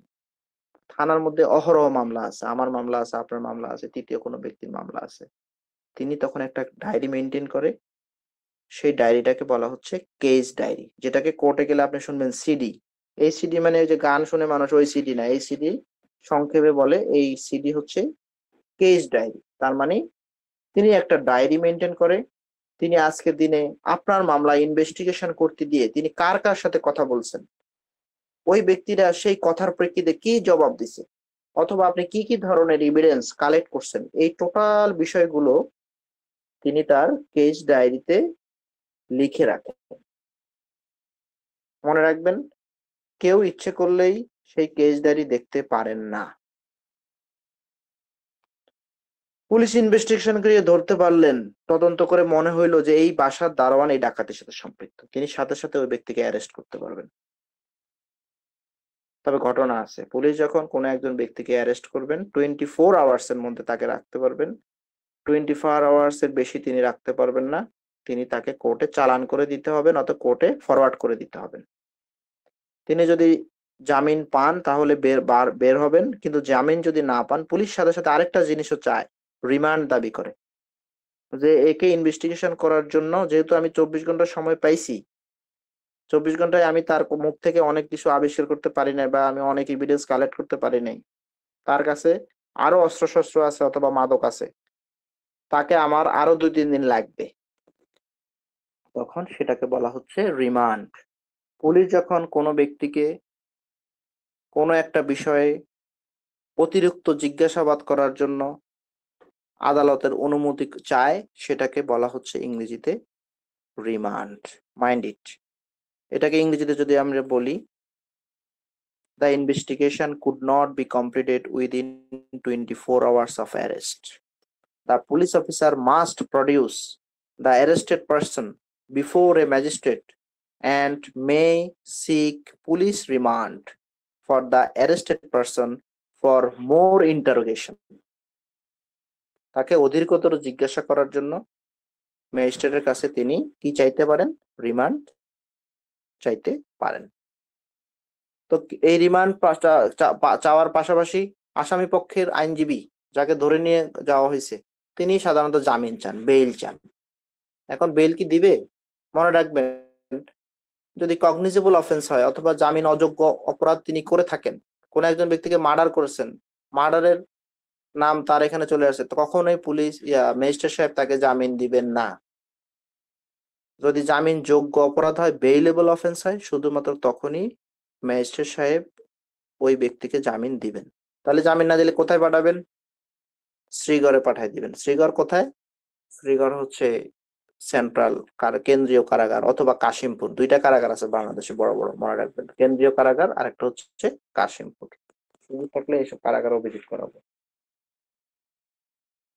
থানার মধ্যে অহরহ মামলা আছে, আমার মামলা আছে, আপনার মামলা আছে, তৃতীয় কোনো ব্যক্তির মামলা আছে। তিনি তখন একটা ডায়েরি মেনটেন করে, সেই ডায়েরিটাকে বলা হচ্ছে কেস ডায়েরি, যেটাকে কোর্টে গেলে আপনি শুনবেন সিডি। এই সিডি মানে ওই যে গান শুনে মানুষ, ওই সিডি না, এই সিডি সংক্ষেপে বলে, এই সিডি হচ্ছে কেস ডায়েরি। তার মানে তিনি একটা ডায়েরি মেনটেন করে, তিনি আজকের দিনে আপনার মামলা ইনভেস্টিগেশন করতে দিয়ে তিনি কার কার সাথে কথা বলছেন, ওই ব্যক্তিরা সেই কথার প্রেক্ষিতে কি জবাব দিছে, অথবা আপনি কি কি ধরনের এভিডেন্স কালেক্ট করছেন, এই টোটাল বিষয়গুলো তিনি তার কেস ডায়েরিতে লিখে রাখেন। মনে রাখবেন, কেউ ইচ্ছে করলেই সেই কেস ডায়েরি দেখতে পারেন না। পুলিশ ইনভেস্টিগেশন করে ধরতে পারলেন, তদন্ত করে মনে হইলো যে এই বাসার দারোয়ান এই ডাকাতির সাথে সম্পৃক্ত, তিনি সাথে সাথে ওই ব্যক্তিকে অ্যারেস্ট করতে পারবেন। তবে ঘটনা আছে, পুলিশ যখন কোনো একজন ব্যক্তিকে অ্যারেস্ট করবেন 24 আওয়ার্স এর মধ্যে তাকে রাখতে পারবেন, 24 আওয়ার্স এর বেশি তিনি রাখতে পারবেন না। তিনি তাকে কোর্টে চালান করে দিতে হবে, নয়তো কোর্টে ফরওয়ার্ড করে দিতে হবে। তিনি যদি জামিন পান তাহলে বের হবেন, কিন্তু জামিন যদি না পান, পুলিশ সাথে সাথে আরেকটা জিনিসও চায়, রিমান্ড দাবি করে, যে একে ইনভেস্টিগেশন করার জন্য, যেহেতু আমি 24 ঘন্টা সময় পাইছি, 24 ঘন্টায় আমি তার মুখ থেকে অনেক কিছু আবিষ্কার করতে পারি নাই, বা আমি অনেক এভিডেন্স কালেক্ট করতে পারি নাই, তার কাছে আরো অস্ত্রশস্ত্র আছে অথবা মাদক আছে, তাকে আমার আরো 2-3 দিন লাগবে, তখন সেটাকে বলা হচ্ছে রিমান্ড। পুলিশ যখন কোনো ব্যক্তিকে কোনো একটা বিষয়ে অতিরিক্ত জিজ্ঞাসাবাদ করার জন্য আদালতের অনুমতি চায়, সেটাকে বলা হচ্ছে ইংরেজিতে রিমান্ড। Mind it. এটাকে ইংরেজিতে যদি আমরা বলি, the investigation could not be completed within 24 hours of arrest. The police officer must produce the arrested person before a magistrate and may seek police remand for the arrested person for more interrogation. তাকে অধিকতর জিজ্ঞাসা করার জন্য ম্যাজিস্ট্রেটের কাছে তিনি কি চাইতে পারেন? রিমান্ড চাইতে পারেন। তো এই রিমান্ড চাওয়ার পাশাপাশি আসামি পক্ষের আইনজীবী যাকে ধরে নিয়ে যাওয়া হয়েছে তিনি সাধারণত জামিন চান, বেইল চান। এখন বেইল কি দিবে? মনে রাখবেন, যদি কগনিজেবল অফেন্স হয় অথবা জামিন অযোগ্য অপরাধ তিনি করে থাকেন, কোন একজন ব্যক্তিকে মার্ডার করেছেন, মার্ডারের নাম তার এখানে চলে আসে, তো কখনোই পুলিশ ম্যাজিস্ট্রেট সাহেব তাকে জামিন দিবেন না। যদি জামিন যোগ্য অপরাধ হয়, বেইলেবল অফেন্স হয়, শুধুমাত্র তখনই ম্যাজিস্ট্রেট সাহেব ওই ব্যক্তিকে জামিন দিবেন। তাহলে জামিন না দিলে কোথায় পাঠাবেন? শ্রীগড়ে পাঠিয়ে দিবেন। শ্রীগড় কোথায়? শ্রীগড় হচ্ছে সেন্ট্রাল কেন্দ্রীয় কারাগার অথবা কাশিমপুর, দুইটা কারাগার আছে বাংলাদেশে বড় বড়, মনে রাখবেন। কেন্দ্রীয় কারাগার আর একটা হচ্ছে কাশিমপুর। সুযোগ থাকলে এইসব কারাগার ভিজিট করাবো।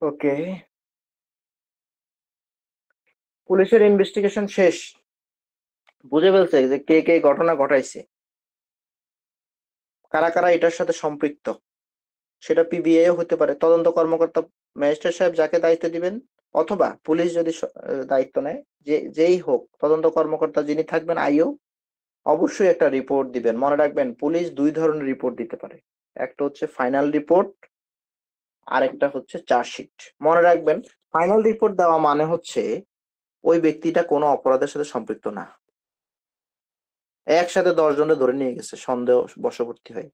ওকে, পুলিশের ইনভেস্টিগেশন শেষ, বুঝে ফেলছে যে কে কে ঘটনা ঘটাইছে, কারা কারা এটার সাথে সম্পৃক্ত। সেটা পিবিআই হতে পারে, তদন্ত কর্মকর্তা ম্যাজিস্ট্রেট সাহেব যাকে দায়িত্ব দিবেন, অথবা পুলিশ যদি দায়িত্ব নেয়, যেই হোক তদন্ত কর্মকর্তা যিনি থাকবেন, আইও, অবশ্যই একটা রিপোর্ট দিবেন। মনে রাখবেন, পুলিশ দুই ধরনের রিপোর্ট দিতে পারে, একটা হচ্ছে ফাইনাল রিপোর্ট, আর একটা হচ্ছে চার্জশিট। মনে রাখবেন, ফাইনাল রিপোর্ট দেওয়া মানে হচ্ছে ওই ব্যক্তিটা কোনো অপরাধের সাথে সম্পৃক্ত না, একসাথে 10 জনে ধরে নিয়ে গেছে সন্দেহ বশবর্তী হয়,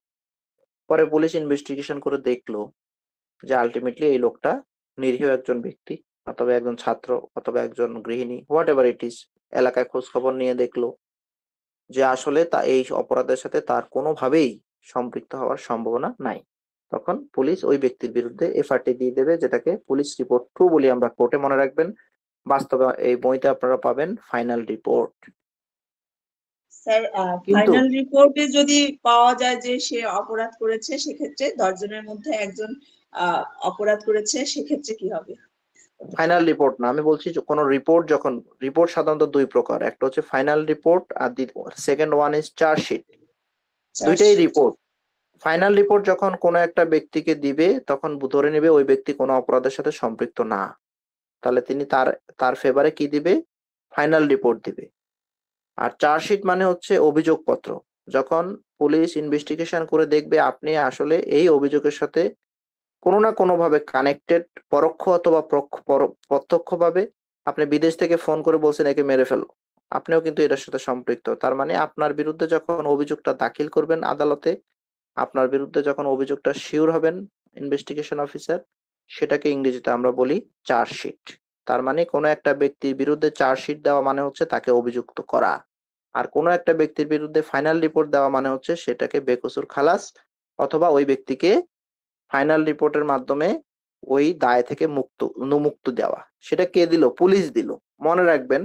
পরে পুলিশ ইনভেস্টিগেশন করে দেখলো যে আলটিমেটলি এই লোকটা নিরীহ একজন ব্যক্তি, অথবা একজন ছাত্র, অথবা একজন গৃহিণী, হোয়াট এভার ইট ইজ। এলাকায় খোঁজ খবর নিয়ে দেখলো যে আসলে তা এই অপরাধের সাথে তার কোনোভাবেই সম্পৃক্ত হওয়ার সম্ভাবনা নাই, তখন পুলিশ ওই ব্যক্তির বিরুদ্ধে এফআইআর দিয়ে দেবে, যেটাকে পুলিশ রিপোর্ট 2 বলি আমরা কোর্টে। মনে রাখবেন, বাস্তবে এই বইতে আপনারা পাবেন ফাইনাল রিপোর্ট। স্যার, কিন্তু ফাইনাল রিপোর্টে যদি পাওয়া যায় যে সে অপরাধ করেছে, সেক্ষেত্রে 10 জনের মধ্যে একজন অপরাধ করেছে, সেক্ষেত্রে কি হবে? ফাইনাল রিপোর্ট না, আমি বলছি যে কোনো রিপোর্ট, যখন রিপোর্ট সাধারণত দুই প্রকার, একটা হচ্ছে ফাইনাল রিপোর্ট আর সেকেন্ড ওয়ান ইজ চার্জশিট। দুইটাই রিপোর্ট। ফাইনাল রিপোর্ট যখন কোনো একটা ব্যক্তিকে দিবে, তখন ধরে নেবে ওই ব্যক্তি কোনো অপরাধের সাথে সম্পৃক্ত না, তাহলে তিনি তার ফেভারে কি দিবে? ফাইনাল রিপোর্ট দিবে। আর চার্জশিট মানে হচ্ছে অভিযোগপত্র, যখন পুলিশ ইনভেস্টিগেশন করে দেখবে আপনি আসলে এই অভিযোগের সাথে কোনো না কোনো ভাবে কানেক্টেড, পরোক্ষ অথবা প্রত্যক্ষভাবে। আপনি বিদেশ থেকে ফোন করে বলছেন একে মেরে ফেলো, আপনিও কিন্তু এটার সাথে সম্পৃক্ত, তার মানে আপনার বিরুদ্ধে যখন অভিযোগটা দাখিল করবেন আদালতে, আপনার বিরুদ্ধে যখন অভিযোগটা শিওর হবেন ইনভেস্টিগেশন অফিসার, সেটাকে ইংরেজিতে আমরা বলি চার্জশিট। তার মানে কোনো একটা ব্যক্তির বিরুদ্ধে চার্জশিট দেওয়া মানে হচ্ছে তাকে অভিযুক্ত করা, আর কোনো একটা ব্যক্তির বিরুদ্ধে ফাইনাল রিপোর্ট দেওয়া মানে হচ্ছে সেটাকে বেকসুর খালাস, অথবা ওই ব্যক্তিকে ফাইনাল রিপোর্টের মাধ্যমে ওই দায় থেকে মুক্ত দেওয়া। সেটা কে দিল? পুলিশ দিল। মনে রাখবেন,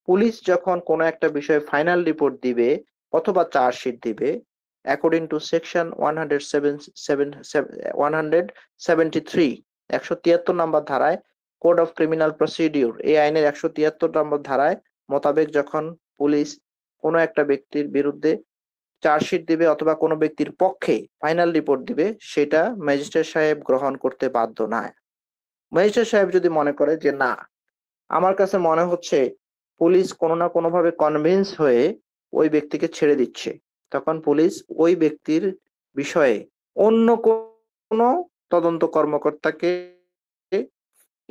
পুলিশ যখন কোনো একটা বিষয়ে ফাইনাল রিপোর্ট দিবে অথবা চার্জশিট দিবে, অ্যাকর্ডিং টু সেকশন 173 নম্বর ধারায়, কোড অফ ক্রিমিনাল প্রসিডিউর, এই আইনের 173 নম্বর ধারায় মোতাবেক যখন পুলিশ কোনো একটা ব্যক্তির বিরুদ্ধে চার্জশিট দিবে অথবা কোনো ব্যক্তির পক্ষে ফাইনাল রিপোর্ট দিবে, সেটা ম্যাজিস্ট্রেট সাহেব গ্রহণ করতে বাধ্য নয়। ম্যাজিস্ট্রেট সাহেব যদি মনে করে যে না, আমার কাছে মনে হচ্ছে পুলিশ কোনো না কোনো ভাবে কনভিন্স হয়ে ওই ব্যক্তিকে ছেড়ে দিচ্ছে, তখন পুলিশ ওই ব্যক্তির বিষয়ে অন্য কোনো তদন্ত কর্মকর্তাকে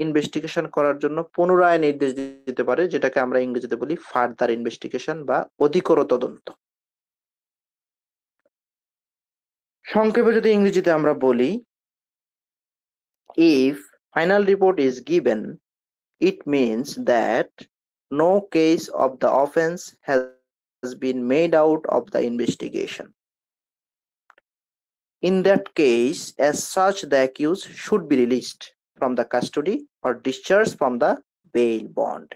ইনভেস্টিগেশন করার জন্য পুনরায় নির্দেশ দিতে পারে, যেটাকে আমরা ইংরেজিতে বলি ফার্দার ইনভেস্টিগেশন বা অধিকতর তদন্ত। সংক্ষেপে যদি ইংরেজিতে আমরা বলি, if final report is given, it means that no case of the offense has been made out of the investigation. In that case, as such, the accused should be released from the custody or discharged from the bail bond.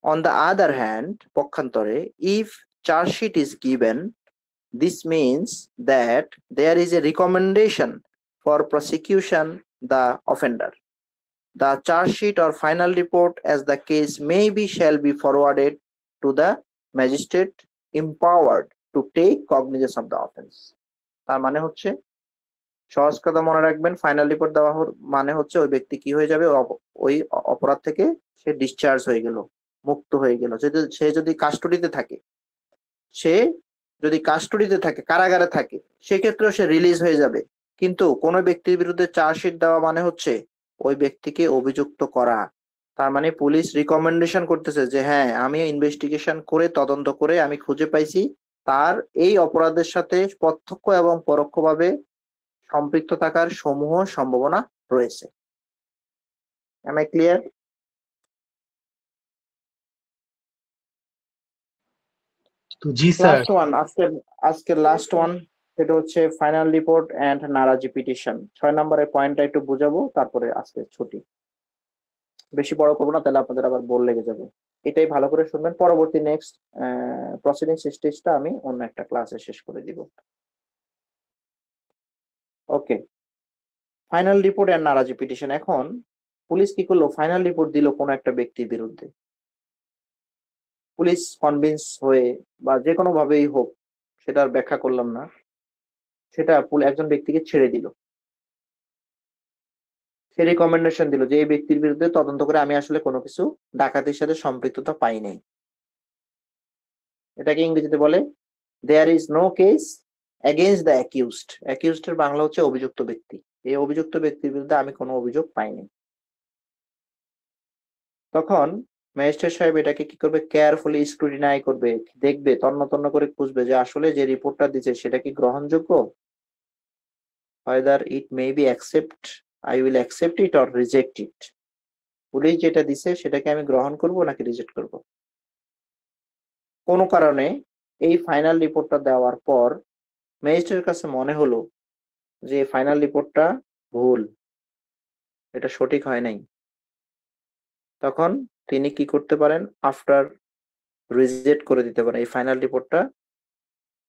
On the other hand, পক্ষান্তরে, if charge sheet is given, this means that there is a recommendation for prosecution the offender. The charge sheet or final report, as the case may be, shall be forwarded to the magistrate empowered to take cognizance of the offense. তার মানে হচ্ছে সহজ কথা মনে রাখবেন, final report দেওয়া মানে হচ্ছে ওই ব্যক্তি কি হয়ে যাবে, ওই অপরাধ থেকে সে ডিসচার্জ হয়ে গেল, মুক্ত হয়ে গেল। সে যদি কাস্টডিতে থাকে, কারাগারে থাকে, সেক্ষেত্রেও সে রিলিজ হয়ে যাবে। কিন্তু কোন ব্যক্তির বিরুদ্ধে চার্জশিট দেওয়া মানে হচ্ছে ওই ব্যক্তিকে অভিযুক্ত করা। তার মানে পুলিশ রিকমেন্ডেশন করতেছে যে হ্যাঁ, আমি ইনভেস্টিগেশন করে তদন্ত করে আমি খুঁজে পাইছি তার এই অপরাধের সাথে প্রত্যক্ষ এবং পরোক্ষভাবে সম্পৃক্ত থাকার সমূহ সম্ভাবনা রয়েছে। Am I clear? তো জি স্যার। লাস্ট ওয়ান, আজকের লাস্ট ওয়ান, সেটা হচ্ছে ফাইনাল রিপোর্ট এন্ড নারাজি পিটিশন। 6 নম্বরের পয়েন্টটা একটু বুঝাবো, তারপরে আজকে ছুটি। বেশি বড় করবো না, তাহলে আপনাদের আবার বোর লেগে যাবে। এটাই ভালো করে শুনবেন। পরবর্তী নেক্সট প্রসিডিং স্টেজটা আমি অন্য একটা ক্লাসে শেষ করে দিব। ওকে, ফাইনাল রিপোর্ট এন্ড নারাজি পিটিশন। এখন পুলিশ কি করলো, ফাইনাল রিপোর্ট দিল কোন একটা ব্যক্তির বিরুদ্ধে। পুলিশ কনভিন্স হয়ে বা যে কোনো ভাবেই হোক, সেটার ব্যাখ্যা করলাম না, সেটা একজন ব্যক্তিকে ছেড়ে দিল। সে রিকমেন্ডেশন দিল যে এই ব্যক্তির বিরুদ্ধে তদন্ত করে আমি আসলে কোনো কিছু ডাকাতির সাথে সম্পৃক্ততা পাই নাই। এটাকে ইংরেজিতে বলে there is no case against the accused. Accused এর বাংলা হচ্ছে অভিযুক্ত ব্যক্তি। এই অভিযুক্ত ব্যক্তির বিরুদ্ধে আমি কোনো অভিযোগ পাইনি। তখন ম্যাজিস্ট্রেট সাহেব এটাকে কি করবে, কেয়ারফুলি স্ক্রুটিনাই করবে, দেখবে, তন্ন তন্ন করে খুঁজবে যে আসলে যে রিপোর্টটা দিচ্ছে সেটা কি গ্রহণযোগ্য। whether it may be accept, I will accept it or reject it. Police যেটা দিছে সেটাকে আমি গ্রহণ করব নাকি রিজেক্ট করব। কোনো কারণে এই ফাইনাল রিপোর্টটা দেওয়ার পর ম্যাজিস্ট্রেটের কাছে মনে হলো যে ফাইনাল রিপোর্টটা ভুল, এটা সঠিক হয় নাই, তখন তিনি কি করতে পারেন, আফটার রিজেক্ট করে দিতে পারেন, এই ফাইনাল রিপোর্টটা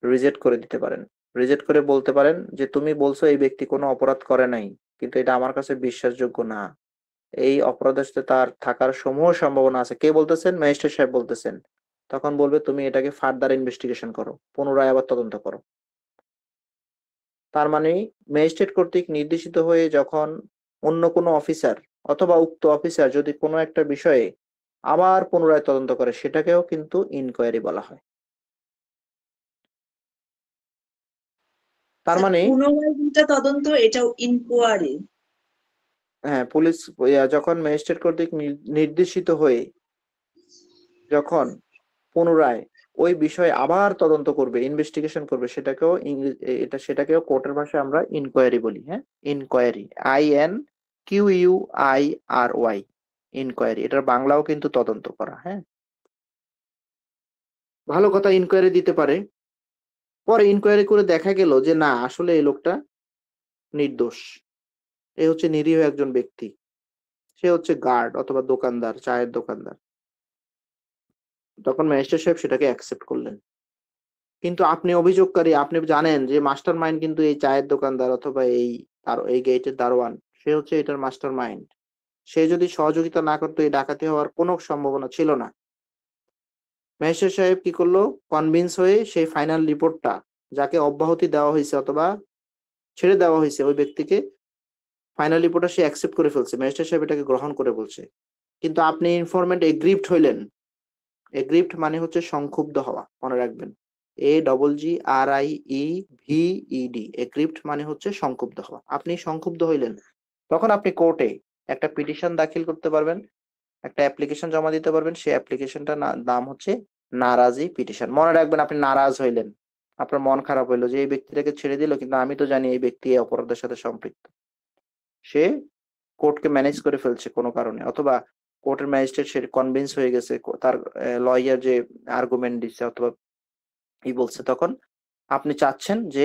রিজেক্ট করে দিতে পারেন। রিজেক্ট করে বলতে পারেন যে তুমি বলছো এই ব্যক্তি কোনো অপরাধ করে নাই, কিন্তু এটা আমার কাছে বিশ্বাসযোগ্য না, এই অপরাধের সাথে তার থাকার সমূহ সম্ভাবনা আছে। কে বলতেছেন? ম্যাজিস্ট্রেট সাহেব বলতেছেন। তখন বলবে তুমি এটাকে ফার্দার ইনভেস্টিগেশন করো, পুনরায় আবার তদন্ত করো। তার মানে ম্যাজিস্ট্রেট কর্তৃক নির্দেশিত হয়ে যখন অন্য কোনো অফিসার অথবা উক্ত অফিসার যদি কোনো একটা বিষয়ে আবার পুনরায় তদন্ত করে, সেটাকেও কিন্তু ইনকোয়ারি বলা হয়। তার মানে পুনরায় তদন্ত, এটাও ইনকোয়ারি। হ্যাঁ, পুলিশ যখন ম্যাজিস্ট্রেট কর্তৃক নির্দেশিত হয়ে যখন পুনরায় ওই বিষয়ে আবার তদন্ত করবে, ইনভেস্টিগেশন করবে, সেটাকেও কোর্টের ভাষায় আমরা ইনকোয়ারি বলি। হ্যাঁ, ইনকোয়ারি, INQUIRY, ইনকোয়ারি। এটার বাংলাও কিন্তু তদন্ত করা। হ্যাঁ, ভালো কথা, ইনকোয়ারি দিতে পারে। পরে ইনকোয়ারি করে দেখা গেল যে না, আসলে এই লোকটা নির্দোষ, এ হচ্ছে নিরীহ একজন ব্যক্তি, সে হচ্ছে গার্ড অথবা দোকানদার, চায়ের দোকানদার। তখন ম্যাজিস্ট্রেট সাহেব সেটাকে অ্যাকসেপ্ট করলেন। কিন্তু আপনি অভিযোগকারী, আপনি জানেন যে মাস্টার মাইন্ড কিন্তু এই চায়ের দোকানদার অথবা এই গেটের দারোয়ান, সে হচ্ছে এটার মাস্টার মাইন্ড। সে যদি সহযোগিতা না করতো এই ডাকাতি হওয়ার কোনো সম্ভাবনা ছিল না। ম্যাজিস্ট্রেট সাহেব কি করলো, কনভিন্স হয়ে সেই ফাইনাল রিপোর্টটা, যাকে অব্যাহতি দেওয়া হয়েছে অথবা ছেড়ে দেওয়া হয়েছে, ওই ব্যক্তিকে ফাইনাল রিপোর্টটা সে অ্যাকসেপ্ট করে ফেলছে। ম্যাজিস্ট্রেট সাহেব এটাকে গ্রহণ করে বলছে। কিন্তু আপনি ইনফরমেন্ট এগ্রিভড হইলেন। এগ্রিভড মানে হচ্ছে সংক্ষুব্ধ হওয়া, মনে রাখবেন, AGGRIEVED। এগ্রিভড মানে হচ্ছে সংক্ষুব্ধ হওয়া। আপনি সংক্ষুব্ধ হইলেন, তখন আপনি কোর্টে একটা পিটিশন দাখিল করতে পারবেন, একটা অ্যাপ্লিকেশন জমা দিতে পারবেন। সেই অ্যাপ্লিকেশনটার নাম হচ্ছে নারাজি পিটিশন। মনে রাখবেন, আপনি নারাজ হইলেন, আপনার মন খারাপ হইলো যে এই ব্যক্তিটাকে ছেড়ে দিল, কিন্তু আমি তো জানি এই ব্যক্তি এই অপরাধের সাথে সম্পৃক্ত। সে কোর্টকে ম্যানেজ করে ফেলছে কোনো কারণে, অথবা কোর্টের ম্যাজিস্ট্রেট সে কনভিন্স হয়ে গেছে, তার লয়ার যে আর্গুমেন্ট দিচ্ছে অথবা বলছে, তখন আপনি চাচ্ছেন যে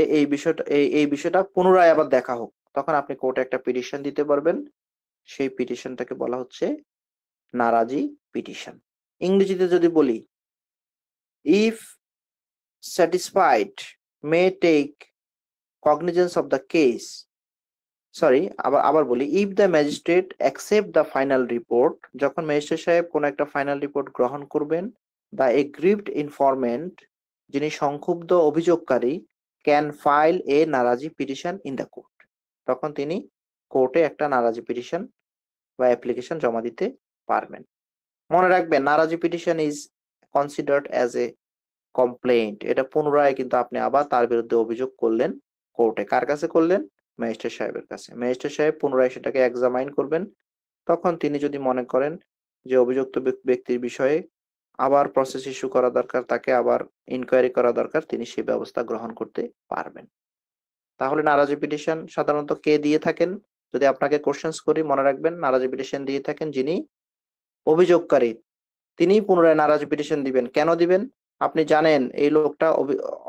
এই বিষয়টা পুনরায় আবার দেখা হোক। তখন আপনি কোর্টে একটা পিটিশন দিতে পারবেন। সেই পিটিশনটাকে বলা হচ্ছে নারাজি পিটিশন। ইংরেজিতে যদি বলি, if satisfied may take cognizance of the case, sorry, আবার বলি, if the magistrate accept the final report, যখন ম্যাজিস্ট্রেট সাহেব কোন একটা ফাইনাল রিপোর্ট গ্রহণ করবেন, দ্য এগ্রিভড ইনফরমেন্ট, যিনি সংক্ষুব্ধ অভিযোগকারী, can file a naraji petition in the court, তখন তিনি কোর্টে একটা নারাজি পিটিশন বা অ্যাপ্লিকেশন জমা দিতে পারবেন। মনে রাখবেন, naraji petition is considered as a complaint. এটা পুনরায় কিন্তু আপনি আবার তার বিরুদ্ধে অভিযোগ করলেন কোর্টে। কার কাছে করলেন? ম্যাজিস্ট্রেট সাহেবের কাছে। ম্যাজিস্ট্রেট সাহেব পুনরায় সেটাকে এক্সামাইন করবেন। তখন তিনি যদি মনে করেন যে অভিযুক্ত ব্যক্তির বিষয়ে আবার প্রসেস ইস্যু করা দরকার, তাকে আবার ইনকোয়ারি করা দরকার, তিনি সেই ব্যবস্থা গ্রহণ করতে পারবেন। তাহলে নারাজি পিটিশন সাধারণত কে দিয়ে থাকেন? যদি আপনাকে কোশ্চেন্স করি, মনে রাখবেন নারাজি পিটিশন দিয়ে থাকেন যিনি অভিযোগকারী, তিনি পুনরায় নারাজি পিটিশন দিবেন। কেন দিবেন? আপনি জানেন এই লোকটা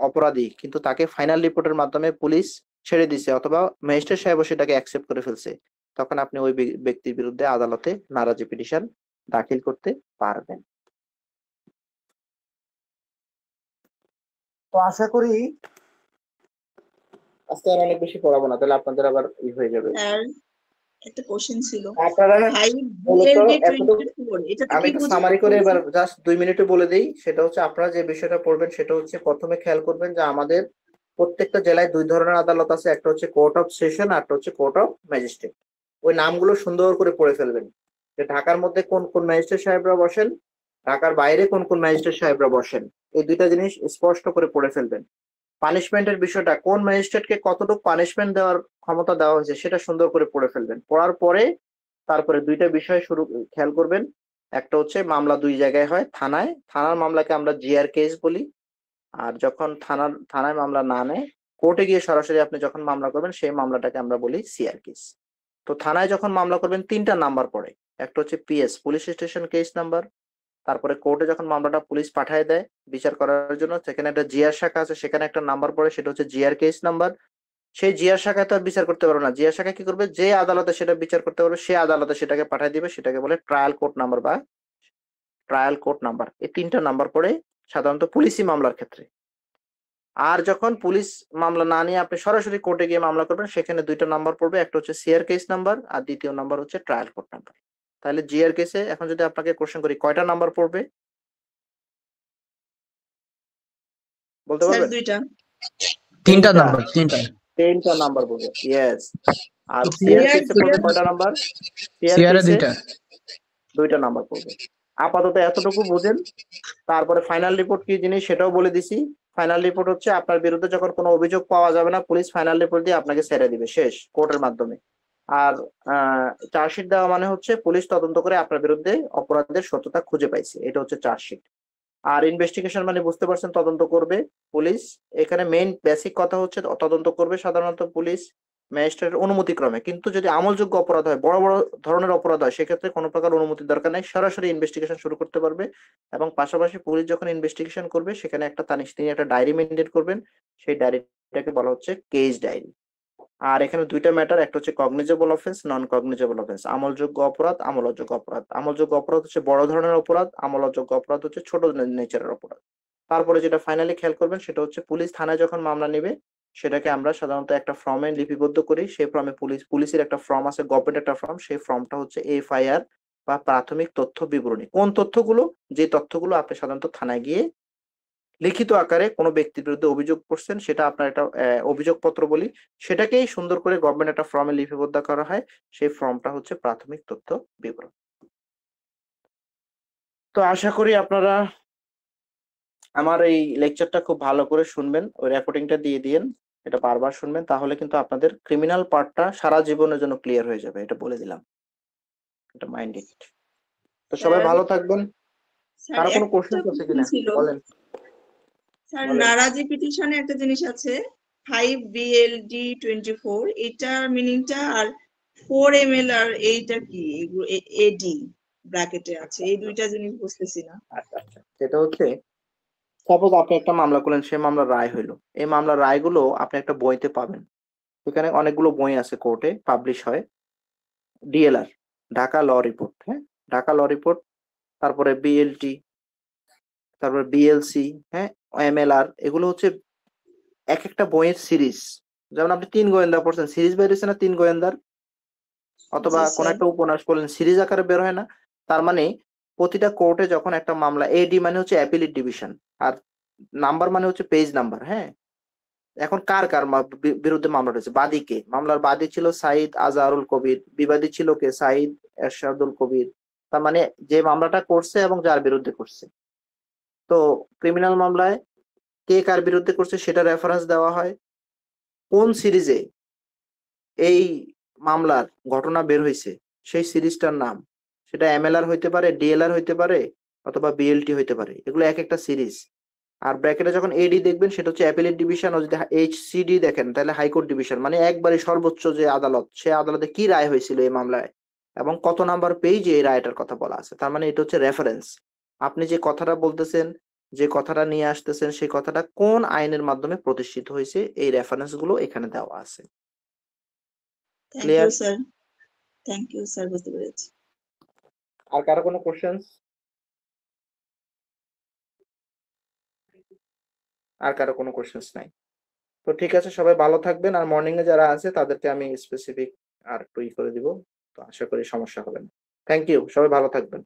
অপরাধী, কিন্তু তাকে ফাইনাল রিপোর্টের মাধ্যমে পুলিশ ছেড়ে দিছে অথবা ম্যাজিস্ট্রেট সাহেব সেটাকে অ্যাকসেপ্ট করে ফেলছে। তখন আপনি ওই ব্যক্তির বিরুদ্ধে আদালতে নারাজি পিটিশন দাখিল করতে পারবেন। তো আশা করি আজকে আর অনেক বেশি পড়াবো না, তাহলে আপনাদের আবার হয়ে যাবে। স্যার একটা কোশ্চেন ছিল, আপনারা মূলত এতটুকু 5BLD 24 এটা আমি কি একটু বোঝায়? সামারি করে এবার জাস্ট 2 মিনিটে বলে দিই। সেটা হচ্ছে আপনারা যে বিষয়টা পড়বেন সেটা হচ্ছে প্রথমে খেয়াল করবেন যে আমাদের প্রত্যেকটা জেলায় 2 ধরনের আদালত আছে, একটা হচ্ছে কোর্ট অফ সেশন আর একটা হচ্ছে কোর্ট অফ ম্যাজিস্ট্রেট। ওই নামগুলো সুন্দর করে পড়ে ফেলবেন যে ঢাকার মধ্যে কোন কোন ম্যাজিস্ট্রেট সাহেবরা বসেন, ঢাকার বাইরে কোন কোন ম্যাজিস্ট্রেট সাহেবরা বসেন। এই দুইটা জিনিস স্পষ্ট করে পড়ে ফেলবেন। পানিশমেন্টের বিষয়টা, কোন ম্যাজিস্ট্রেটকে কতটুকু পানিশমেন্ট দেওয়ার ক্ষমতা দেওয়া হয়েছে সেটা সুন্দর করে পড়ে ফেলবেন। পড়ার পরে তারপরে দুইটা বিষয় খেয়াল করবেন। একটা হচ্ছে মামলা 2 জায়গায় হয়, থানায়। থানার মামলাকে আমরা জিআর কেস বলি। আর যখন থানায় মামলা না নেয়, কোর্টে গিয়ে সরাসরি আপনি যখন মামলা করবেন সেই মামলাটাকে আমরা বলি সিআর কেস। তো থানায় যখন মামলা করবেন 3টা নাম্বার পড়ে। একটা হচ্ছে PS, police station case number. তারপরে কোর্টে যখন মামলাটা পুলিশ পাঠায় দেয় বিচার করার জন্য, সেখানে একটা জিআর শাখা আছে, সেখানে একটা নাম্বার পড়ে, সেটা হচ্ছে জিআর কেস নাম্বার। সেই জিআর শাখায় তো আর বিচার করতে পারবে না। জিআর শাখা কি করবে? যে আদালতে সেটা বিচার করতে পারবে সে আদালতে সেটাকে পাঠিয়ে দিবে, সেটাকে বলে ট্রায়াল কোর্ট নাম্বার বা ট্রায়াল কোর্ট নাম্বার। এই 3টা নাম্বার পড়ে সাধারণত পুলিশি মামলার ক্ষেত্রে। আর যখন পুলিশ মামলা না নিয়ে আপনি সরাসরি কোর্টে গিয়ে মামলা করবেন, সেখানে 2টা নাম্বার পড়বে, একটা হচ্ছে সিআর কেস নাম্বার আর দ্বিতীয় নাম্বার হচ্ছে ট্রায়াল কোর্ট নাম্বার। তাহলে জিআর কেসে এখন যদি আপনাকে কোশ্চেন করি কয়টা নাম্বার পড়বে বলতে স্যার পারবেন? 2টা। 3টা নাম্বার, 3টা নাম্বার পড়বে। ইয়েস। আর তো সিআর CR কেসে পড়বে কয়টা নাম্বার? সিআর সিআরে কেসে 2টা। 2টা নাম্বার পড়বে। আপাতত এতটুকু বুঝেন। তারপরে ফাইনাল রিপোর্ট কি জিনিস সেটাও বলে দিছি। ফাইনাল রিপোর্ট হচ্ছে আপনার বিরুদ্ধে যখন কোনো অভিযোগ পাওয়া যাবে না, পুলিশ ফাইনাল রিপোর্ট দিয়ে আপনাকে ছেড়ে দিবে, শেষ, কোর্টের মাধ্যমে। আর চার্জশিট দেওয়া মানে হচ্ছে পুলিশ তদন্ত করে আপনার বিরুদ্ধে অপরাধের সত্যতা খুঁজে পাইছে, এটা হচ্ছে চার্জশিট। আর ইনভেস্টিগেশন মানে বুঝতে পারছেন, তদন্ত করবে পুলিশ। এখানে মেইন বেসিক কথা হচ্ছে তদন্ত করবে সাধারণত পুলিশ ম্যাজিস্ট্রেটের অনুমতি ক্রমে। কিন্তু যদি আমলযোগ্য অপরাধ হয়, বড় বড় ধরনের অপরাধ হয়, সেক্ষেত্রে কোনো প্রকার অনুমতির দরকার নেই, সরাসরি ইনভেস্টিগেশন শুরু করতে পারবে। এবং পাশাপাশি পুলিশ যখন ইনভেস্টিগেশন করবে সেখানে তিনি একটা ডায়েরি মেনটেন করবেন। সেই ডায়েরিটাকে বলা হচ্ছে কেস ডায়েরি। আর এখানে 2টা ম্যাটার, একটা হচ্ছে কগনিজেবল অফেন্স, নন কগনিজেবল অফেন্স। আমলযোগ্য অপরাধ, আমলযোগ্য অপরাধ। আমলযোগ্য অপরাধ হচ্ছে বড় ধরনের অপরাধ, আমলযোগ্য অপরাধ হচ্ছে ছোট নেচারের অপরাধ। তারপরে যেটা ফাইনালি খেয়াল করবেন সেটা হচ্ছে পুলিশ থানায় যখন মামলা নেবে সেটাকে আমরা সাধারণত একটা ফর্মে লিপিবদ্ধ করি। সেই ফর্মে পুলিশের একটা ফর্ম আছে, গভর্নমেন্ট একটা ফর্ম, সেই ফর্মটা হচ্ছে এফআইআর বা প্রাথমিক তথ্য বিবরণী। কোন তথ্যগুলো? যে তথ্যগুলো আপনি সাধারণত থানায় গিয়ে লিখিত আকারে কোনো ব্যক্তির বিরুদ্ধে অভিযোগ করছেন, সেটা আপনার একটা অভিযোগপত্র বলি, সেটাকেই সুন্দর করে গভর্নমেন্ট একটা ফর্মে লিপিবদ্ধ করা হয়। সেই ফর্মটা হচ্ছে প্রাথমিক তথ্য বিবরণ। তো আশা করি আপনারা আমার এই লেকচারটা খুব ভালো করে শুনবেন, ওই রেকর্ডিংটা দিয়ে দিয়েন, এটা বারবার শুনবেন, তাহলে কিন্তু আপনাদের ক্রিমিনাল পার্টটা সারা জীবনের জন্য ক্লিয়ার হয়ে যাবে, এটা বলে দিলাম, এটা মাইন্ড ইট। তো সবাই ভালো থাকবেন। স্যার কারো কোনো একটা কোশ্চেন আছে কিনা ছিল বলেন। স্যার, বলেন। নারাজি পিটিশনে একটা জিনিস আছে 5BLD 24, এটার মিনিংটা, আর 4MLR এইটা কি? এগুলো এডি ব্র্যাকেটে আছে, এই 2টা জিনিস বুঝতেছি না। আচ্ছা আচ্ছা, সেটা হচ্ছে সাপোজ আপনি একটা মামলা করলেন, সেই মামলার রায় হইলো। এই মামলার রায়গুলো আপনি একটা বইতে পাবেন। এখানে অনেকগুলো বই আছে কোর্টে পাবলিশ হয়। ডিএলআর, ঢাকা ল রিপোর্ট, হ্যাঁ, ঢাকা ল রিপোর্ট, তারপরে বিএলটি, তারপরে বিএলসি, হ্যাঁ, এমএলআর, এগুলো হচ্ছে এক একটা বইয়ের সিরিজ। যেমন আপনি 3 গোয়েন্দা পড়ছেন, সিরিজ বেরিয়েছে না 3 গোয়েন্দার? অথবা জি কোন স্যার। একটা উপন্যাস পড়লেন, সিরিজ আকারে বের হয় না? তার মানে প্রতিটা কোর্টে যখন একটা মামলা, এডি মানে হচ্ছে অ্যাপিলিট ডিভিশন, আর নাম্বার মানে হচ্ছে পেজ নাম্বার, হ্যাঁ, এখন কার কার বিরুদ্ধে মামলা রয়েছে? বাদীকে, মামলার বাদী ছিল সাইদ আজহারুল কবির, বিবাদী ছিল কে? সাইদ এরশাদুল কবির। তার মানে যে মামলাটা করছে এবং যার বিরুদ্ধে করছে। তো ক্রিমিনাল মামলায় কে কার বিরুদ্ধে করছে সেটা রেফারেন্স দেওয়া হয়। কোন সিরিজে এই মামলার ঘটনা বের হয়েছে সেই সিরিজটার নাম, সেটা এমএলআর হইতে পারে, ডিএলআর হইতে পারে, অথবা বিএলটি হইতে পারে। এগুলো এক একটা সিরিজ। আর ব্র্যাকেটে যখন এডি দেখবেন সেটা হচ্ছে অ্যাপিলেট ডিভিশন, ও যদি এইচসিডি দেখেন তাহলে হাইকোর্ট ডিভিশন, মানে একবারে সর্বোচ্চ যে আদালত, সে আদালতে কি রায় হয়েছিল এই মামলায় এবং কত নাম্বার পেজে এই রায়টার কথা বলা আছে। তার মানে এটা হচ্ছে রেফারেন্স। আপনি যে কথাটা বলতেছেন, যে কথাটা নিয়ে আসতেছেন, সেই কথাটা কোন আইনের মাধ্যমে প্রতিষ্ঠিত হয়েছে, এই রেফারেন্স গুলো এখানে দেওয়া আছে। Thank Clear? You sir, thank you sir, বুঝতে পেরেছি। আর কারো কোনো কোশ্চেন্স? আর কারো কোনো কোশ্চেন্স নাই? তো ঠিক আছে, সবাই ভালো থাকবেন। আর মর্নিং এ যারা আছে তাদেরকে আমি স্পেসিফিক আর একটু করে দিব। তো আশা করি সমস্যা হবে না। থ্যাংক ইউ, সবাই ভালো থাকবেন।